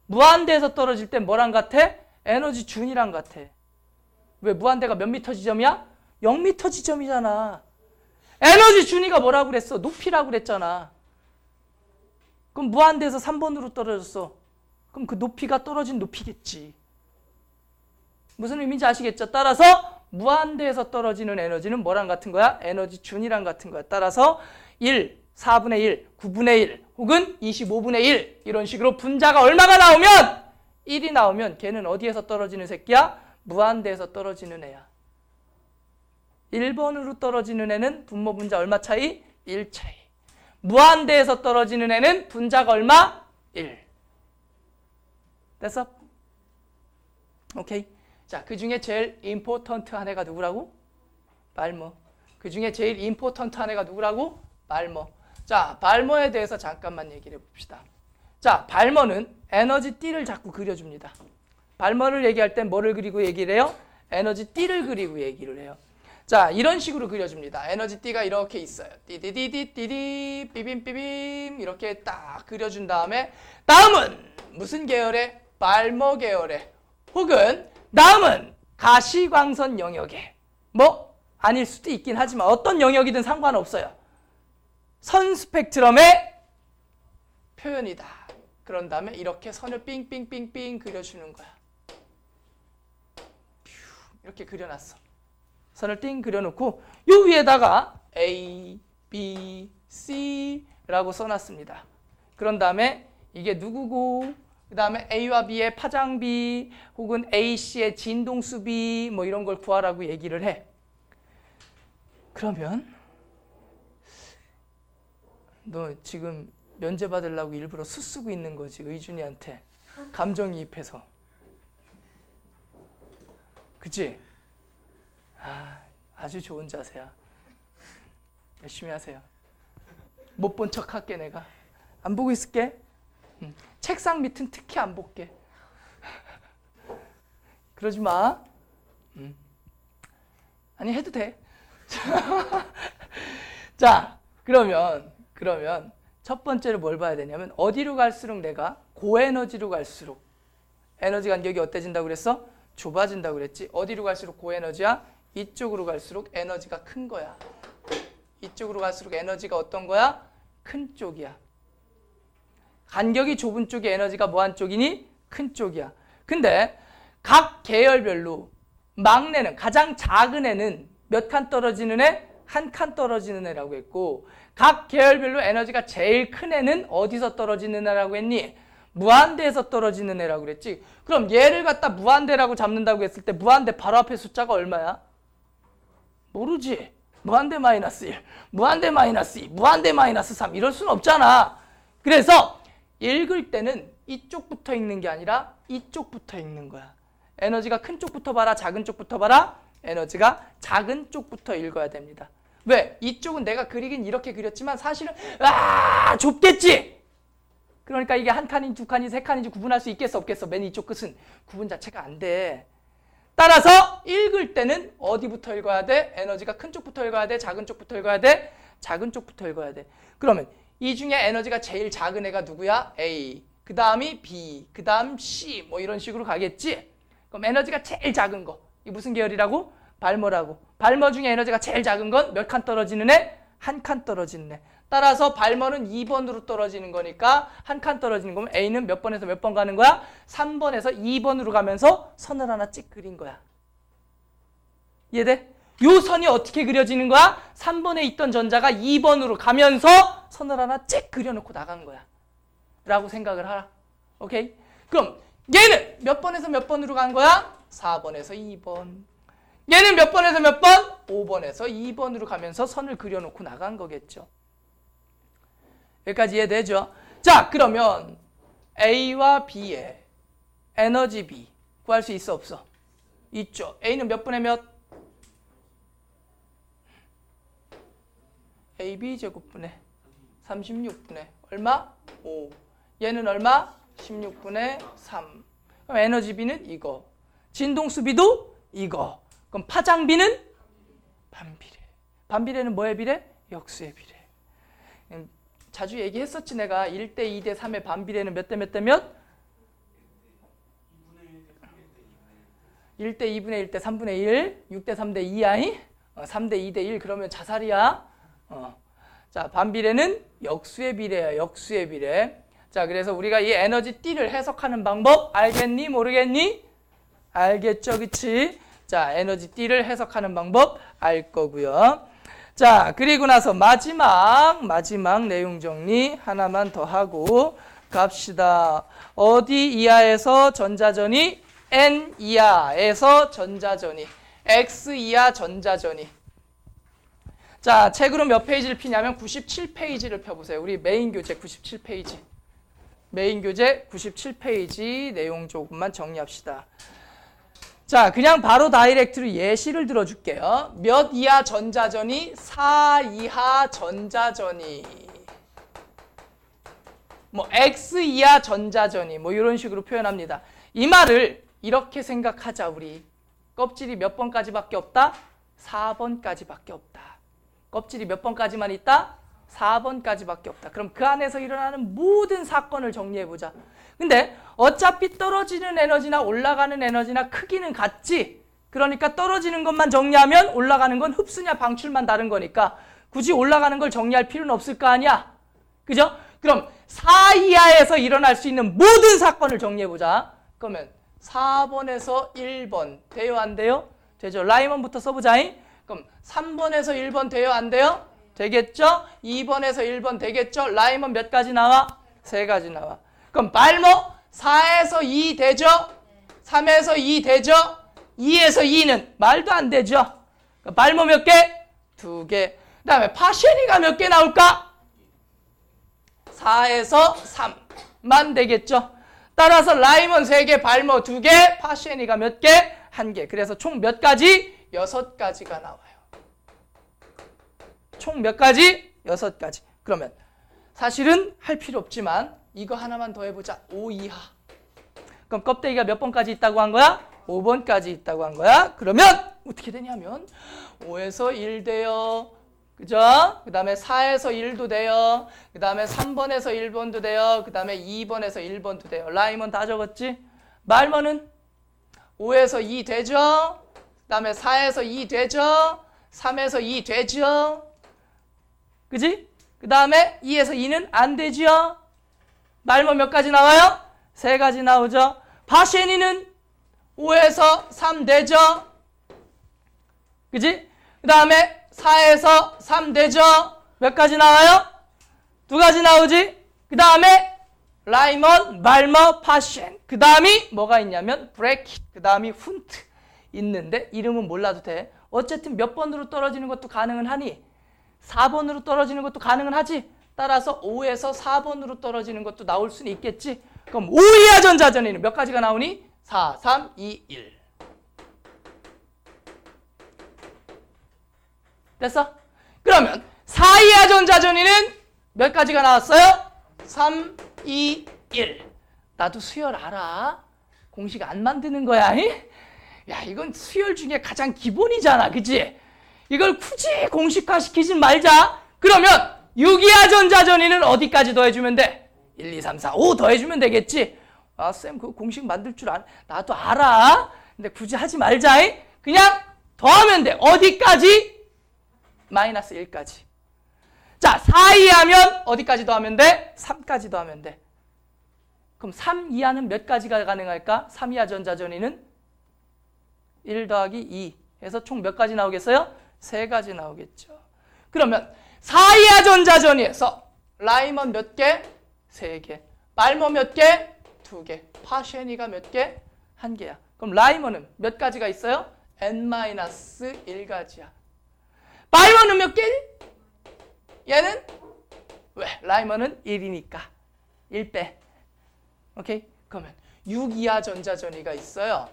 무한대에서 떨어질 때 뭐랑 같아? 에너지 준이랑 같아. 왜? 무한대가 몇 미터 지점이야? 0미터 지점이잖아. 에너지 준이가 뭐라고 그랬어? 높이라고 그랬잖아. 그럼 무한대에서 3번으로 떨어졌어. 그럼 그 높이가 떨어진 높이겠지. 무슨 의미인지 아시겠죠? 따라서 무한대에서 떨어지는 에너지는 뭐랑 같은 거야? 에너지 준이랑 같은 거야. 따라서 1, 4분의 1, 9분의 1 혹은 25분의 1 이런 식으로 분자가 얼마가 나오면 1이 나오면 걔는 어디에서 떨어지는 새끼야? 무한대에서 떨어지는 애야. 1번으로 떨어지는 애는 분모 분자 얼마 차이? 1 차이. 무한대에서 떨어지는 애는 분자가 얼마? 1. 됐어? 오케이. 자, 그 중에 제일 임포턴트한 애가 누구라고? 발머. 그 중에 제일 임포턴트한 애가 누구라고? 발머. 자, 발머에 대해서 잠깐만 얘기를 해봅시다. 자, 발머는 에너지 띠를 자꾸 그려줍니다. 발머를 얘기할 땐 뭐를 그리고 얘기를 해요? 에너지 띠를 그리고 얘기를 해요. 자, 이런 식으로 그려줍니다. 에너지 띠가 이렇게 있어요. 띠디디디디디 삐빔삐빔 이렇게 딱 그려준 다음에 다음은 무슨 계열의? 발머 계열의 혹은 다음은 가시광선 영역에 뭐 아닐 수도 있긴 하지만 어떤 영역이든 상관없어요. 선 스펙트럼의 표현이다. 그런 다음에 이렇게 선을 삥삥삥삥 그려주는 거야. 이렇게 그려놨어. 선을 띵 그려놓고 요 위에다가 A, B, C라고 써놨습니다. 그런 다음에 이게 누구고 그 다음에 A와 B의 파장비 혹은 AC의 진동수비 뭐 이런 걸 구하라고 얘기를 해. 그러면 너 지금 면제 받으려고 일부러 수 쓰고 있는 거지. 의준이한테 감정이입해서. 그치? 아주 좋은 자세야. 열심히 하세요. 못 본 척 할게 내가. 안 보고 있을게. 책상 밑은 특히 안 볼게. 그러지 마. 아니 해도 돼. 자, 그러면 첫 번째로 뭘 봐야 되냐면 어디로 갈수록 내가 고에너지로 갈수록 에너지 간격이 어때진다고 그랬어? 좁아진다고 그랬지. 어디로 갈수록 고에너지야? 이쪽으로 갈수록 에너지가 큰 거야. 이쪽으로 갈수록 에너지가 어떤 거야? 큰 쪽이야. 간격이 좁은 쪽의 에너지가 뭐한 쪽이니? 큰 쪽이야. 근데 각 계열별로 막내는 가장 작은 애는 몇 칸 떨어지는 애? 한 칸 떨어지는 애라고 했고 각 계열별로 에너지가 제일 큰 애는 어디서 떨어지는 애라고 했니? 무한대에서 떨어지는 애라고 그랬지. 그럼 얘를 갖다 무한대라고 잡는다고 했을 때 무한대 바로 앞에 숫자가 얼마야? 모르지. 무한대 마이너스 1, 무한대 마이너스 2, 무한대 마이너스 3 이럴 수는 없잖아. 그래서 읽을 때는 이쪽부터 읽는 게 아니라 이쪽부터 읽는 거야. 에너지가 큰 쪽부터 봐라, 작은 쪽부터 봐라. 에너지가 작은 쪽부터 읽어야 됩니다. 왜? 이쪽은 내가 그리긴 이렇게 그렸지만 사실은 좁겠지? 그러니까 이게 한 칸인지 두 칸인지 세 칸인지 구분할 수 있겠어 없겠어? 맨 이쪽 끝은 구분 자체가 안 돼. 따라서 읽을 때는 어디부터 읽어야 돼? 에너지가 큰 쪽부터 읽어야 돼? 작은 쪽부터 읽어야 돼? 작은 쪽부터 읽어야 돼. 그러면 이 중에 에너지가 제일 작은 애가 누구야? A, 그 다음이 B, 그 다음 C 뭐 이런 식으로 가겠지? 그럼 에너지가 제일 작은 거 이 무슨 계열이라고? 발머라고. 발머 중에 에너지가 제일 작은 건 몇 칸 떨어지는 애? 한 칸 떨어지는 애. 따라서 발머는 2번으로 떨어지는 거니까 한 칸 떨어지는 거면 A는 몇 번에서 몇 번 가는 거야? 3번에서 2번으로 가면서 선을 하나 찍 그린 거야. 이해돼? 요 선이 어떻게 그려지는 거야? 3번에 있던 전자가 2번으로 가면서 선을 하나 잭 그려놓고 나간 거야. 라고 생각을 하라. 오케이? 그럼 얘는 몇 번에서 몇 번으로 간 거야? 4번에서 2번. 얘는 몇 번에서 몇 번? 5번에서 2번으로 가면서 선을 그려놓고 나간 거겠죠. 여기까지 이해되죠? 자, 그러면 A와 B의 에너지 B 구할 수 있어 없어? 있죠. A는 몇 분의 몇? AB 제곱분의 36분의 얼마? 5. 얘는 얼마? 16분의 3. 그럼 에너지 B는 이거. 진동수 B도 이거. 그럼 파장 B는 반비례. 반비례는 뭐의 비례? 역수의 비례. 자주 얘기했었지 내가. 1대 2대 3의 반비례는 몇 대 몇 대 몇? 1대 2분의 1대 3분의 1, 6대 3대 2i, 3대 2대 1 그러면 자살이야. 자, 반비례는 역수의 비례야. 역수의 비례. 자, 그래서 우리가 이 에너지 T를 해석하는 방법 알겠니? 모르겠니? 알겠죠? 그치? 자, 에너지 T를 해석하는 방법 알 거고요. 자, 그리고 나서 마지막 내용 정리 하나만 더 하고 갑시다. 어디 이하에서 전자전이? N 이하에서 전자전이. X 이하 전자전이. 자, 책으로 몇 페이지를 피냐면 97페이지를 펴보세요. 우리 메인 교재 97페이지. 메인 교재 97페이지 내용 조금만 정리합시다. 자, 그냥 바로 다이렉트로 예시를 들어줄게요. 몇 이하 전자전이? 4 이하 전자전이. 뭐 X 이하 전자전이. 뭐 이런 식으로 표현합니다. 이 말을 이렇게 생각하자 우리. 껍질이 몇 번까지밖에 없다? 4번까지밖에 없다. 껍질이 몇 번까지만 있다? 4번까지밖에 없다. 그럼 그 안에서 일어나는 모든 사건을 정리해보자. 근데 어차피 떨어지는 에너지나 올라가는 에너지나 크기는 같지. 그러니까 떨어지는 것만 정리하면 올라가는 건 흡수냐 방출만 다른 거니까 굳이 올라가는 걸 정리할 필요는 없을 거 아니야. 그죠? 그럼 4 이하에서 일어날 수 있는 모든 사건을 정리해보자. 그러면 4번에서 1번 돼요 안 돼요? 되죠. 라이먼부터 써보자. 그럼 3번에서 1번 돼요 안 돼요? 되겠죠? 2번에서 1번 되겠죠? 라이먼 몇 가지 나와? 3가지 나와. 그럼 발모 4에서 2 되죠? 3에서 2 되죠? 2에서 2는 말도 안 되죠? 발모 몇 개? 2개. 그 다음에 파쉐니가 몇 개 나올까? 4에서 3만 되겠죠? 따라서 라이먼 3개, 발모 2개, 파쉐니가 몇 개? 1개. 그래서 총 몇 가지? 6가지가 나와요. 총 몇 가지? 6가지. 그러면 사실은 할 필요 없지만 이거 하나만 더 해보자. 5 이하. 그럼 껍데기가 몇 번까지 있다고 한 거야? 5번까지 있다고 한 거야. 그러면 어떻게 되냐면 5에서 1 돼요. 그죠? 그 다음에 4에서 1도 돼요. 그 다음에 3번에서 1번도 돼요. 그 다음에 2번에서 1번도 돼요. 라이먼 다 적었지? 말먼은 5에서 2 되죠? 그 다음에 4에서 2 되죠? 3에서 2 되죠? 그지? 그 다음에 2에서 2는 안 되죠? 말먼 몇 가지 나와요? 3가지 나오죠? 파쉐니는 5에서 3 되죠? 그지? 그 다음에 4에서 3 되죠? 몇 가지 나와요? 2가지 나오지? 그 다음에 라이먼, 말머, 파셴. 그 다음이 뭐가 있냐면 브레킷. 그 다음이 훈트 있는데 이름은 몰라도 돼. 어쨌든 몇 번으로 떨어지는 것도 가능은 하니 4번으로 떨어지는 것도 가능은 하지. 따라서 5에서 4번으로 떨어지는 것도 나올 수는 있겠지. 그럼 5 이하 전자전이는 몇 가지가 나오니? 4, 3, 2, 1. 됐어? 그러면 4 이하 전자전이는 몇 가지가 나왔어요? 3, 2, 1. 나도 수열 알아. 공식 안 만드는 거야. 야, 이건 수열 중에 가장 기본이잖아. 그치? 이걸 굳이 공식화 시키지 말자. 그러면 6 이하 전자전이는 어디까지 더해주면 돼? 1, 2, 3, 4, 5 더해주면 되겠지? 아, 쌤, 그 공식 만들 줄 나도 알아. 근데 굳이 하지 말자. 그냥 더하면 돼. 어디까지? 마이너스 1까지. 자, 4 이하면 어디까지 더하면 돼? 3까지 더하면 돼. 그럼 3 이하는 몇 가지가 가능할까? 3 이하 전자전이는 1 더하기 2 해서 총 몇 가지 나오겠어요? 3가지 나오겠죠. 그러면 4이하 전자전이에서 라이먼 몇 개? 3개. 말모 몇 개? 2개. 파쉐니가 몇 개? 1개야. 그럼 라이먼은 몇 가지가 있어요? n-1가지야. 말모는 몇 개? 얘는? 왜? 라이먼은 1이니까. 1 빼. 오케이? 그러면 6이하 전자전이가 있어요.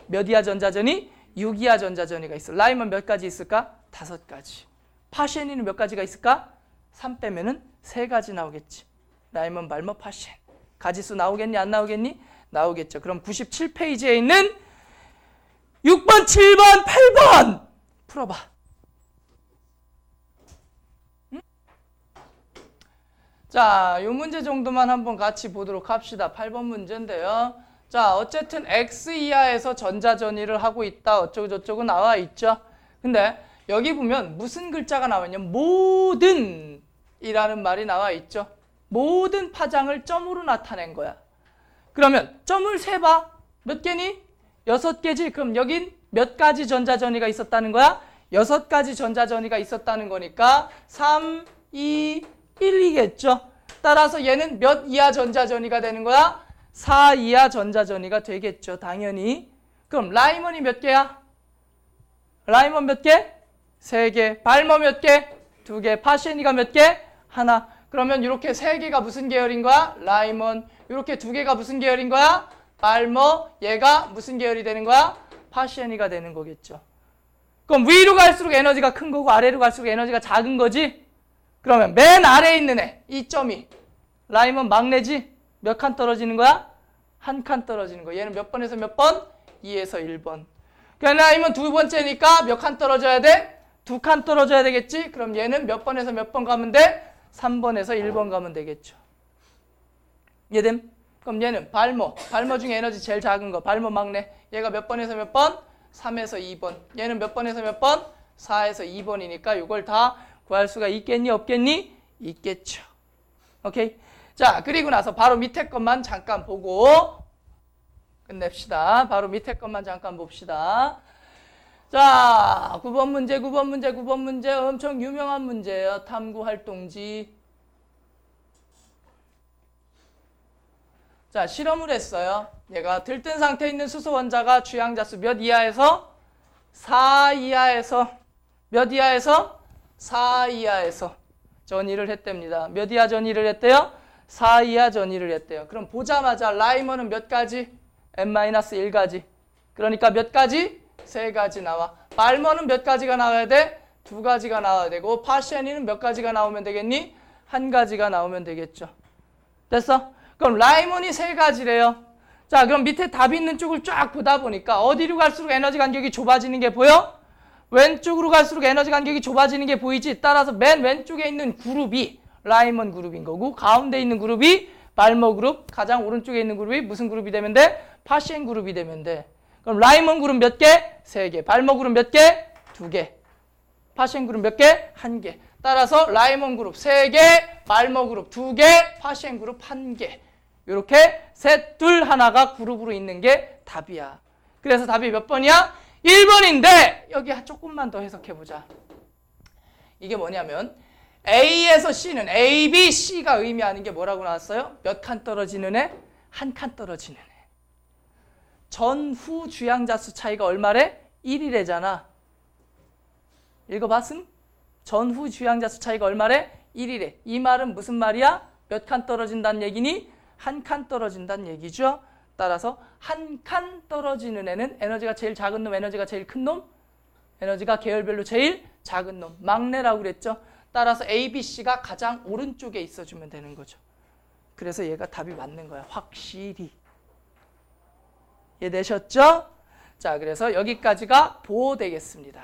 몇 이하 전자전이? 6이하 전자전이가 있어. 라이먼 몇 가지 있을까? 5가지. 파쉐니는 몇 가지가 있을까? 3 빼면은 3가지 나오겠지. 라이먼, 말모, 파쉐니. 가지수 나오겠니? 안 나오겠니? 나오겠죠. 그럼 97페이지에 있는 6번, 7번, 8번 풀어봐. 응? 자, 이 문제 정도만 한번 같이 보도록 합시다. 8번 문제인데요. 자, 어쨌든 X 이하에서 전자전이를 하고 있다. 어쩌고 저쩌고 나와 있죠. 근데 여기 보면 무슨 글자가 나와있냐? 모든 이라는 말이 나와 있죠. 모든 파장을 점으로 나타낸 거야. 그러면 점을 세봐. 몇 개니? 6개지. 그럼 여긴 몇 가지 전자전이가 있었다는 거야? 6가지 전자전이가 있었다는 거니까 3, 2, 1이겠죠. 따라서 얘는 몇 이하 전자전이가 되는 거야? 4 이하 전자전이가 되겠죠. 당연히. 그럼 라이먼이 몇 개야? 라이먼 몇 개? 3개. 발모 몇 개? 2개. 파쉐니가 몇 개? 하나. 그러면 이렇게 3개가 무슨 계열인 거야? 라이먼. 이렇게 2개가 무슨 계열인 거야? 발모. 얘가 무슨 계열이 되는 거야? 파쉐니가 되는 거겠죠. 그럼 위로 갈수록 에너지가 큰 거고 아래로 갈수록 에너지가 작은 거지? 그러면 맨 아래에 있는 애, 이 점이 라이먼 막내지? 몇 칸 떨어지는 거야? 1칸 떨어지는 거야. 얘는 몇 번에서 몇 번? 2에서 1번. 그러니까 라이먼 2번째니까 몇 칸 떨어져야 돼? 2칸 떨어져야 되겠지? 그럼 얘는 몇 번에서 몇 번 가면 돼? 3번에서 1번 가면 되겠죠. 이해됨? 그럼 얘는 발모. 발모 중에 에너지 제일 작은 거. 발모 막내. 얘가 몇 번에서 몇 번? 3에서 2번. 얘는 몇 번에서 몇 번? 4에서 2번이니까 이걸 다 구할 수가 있겠니? 없겠니? 있겠죠. 오케이? 자, 그리고 나서 바로 밑에 것만 잠깐 보고 끝냅시다. 바로 밑에 것만 잠깐 봅시다. 자, 9번 문제, 9번 문제, 9번 문제. 엄청 유명한 문제예요. 탐구활동지. 자, 실험을 했어요. 얘가 들뜬 상태에 있는 수소 원자가 주양자수 몇 이하에서? 4 이하에서. 몇 이하에서? 4 이하에서 전이를 했답니다. 몇 이하 전이를 했대요? 4 이하 전이를 했대요. 그럼 보자마자 라이먼은 몇 가지? n-1가지. 그러니까 몇 가지? 3가지 나와. 발모는 몇 가지가 나와야 돼? 2가지가 나와야 되고 파쉐니는 몇 가지가 나오면 되겠니? 1가지가 나오면 되겠죠. 됐어? 그럼 라이먼이 3가지래요. 자, 그럼 밑에 답이 있는 쪽을 쫙 보다 보니까 어디로 갈수록 에너지 간격이 좁아지는 게 보여? 왼쪽으로 갈수록 에너지 간격이 좁아지는 게 보이지? 따라서 맨 왼쪽에 있는 그룹이 라이먼 그룹인 거고 가운데 있는 그룹이 발모 그룹, 가장 오른쪽에 있는 그룹이 무슨 그룹이 되면 돼? 파시엔 그룹이 되면 돼. 그럼 라이먼 그룹 몇 개? 3개. 발모 그룹 몇 개? 2개. 파시엔 그룹 몇 개? 1개. 따라서 라이먼 그룹 3개, 발모 그룹 2개, 파시엔 그룹 1개. 이렇게 셋, 둘, 하나가 그룹으로 있는 게 답이야. 그래서 답이 몇 번이야? 1번인데 여기 조금만 더 해석해보자. 이게 뭐냐면 A에서 C는 A, B, C가 의미하는 게 뭐라고 나왔어요? 몇 칸 떨어지는 애? 1칸 떨어지는 애. 전후 주양자수 차이가 얼마래? 1이래잖아. 읽어봤음? 전후 주양자수 차이가 얼마래? 1이래. 이 말은 무슨 말이야? 몇 칸 떨어진다는 얘기니? 1칸 떨어진다는 얘기죠. 따라서 1칸 떨어지는 애는 에너지가 제일 작은 놈, 에너지가 제일 큰 놈? 에너지가 계열별로 제일 작은 놈. 막내라고 그랬죠. 따라서 A, B, C가 가장 오른쪽에 있어주면 되는 거죠. 그래서 얘가 답이 맞는 거야. 확실히. 이해되셨죠? 자, 그래서 여기까지가 보호 되겠습니다.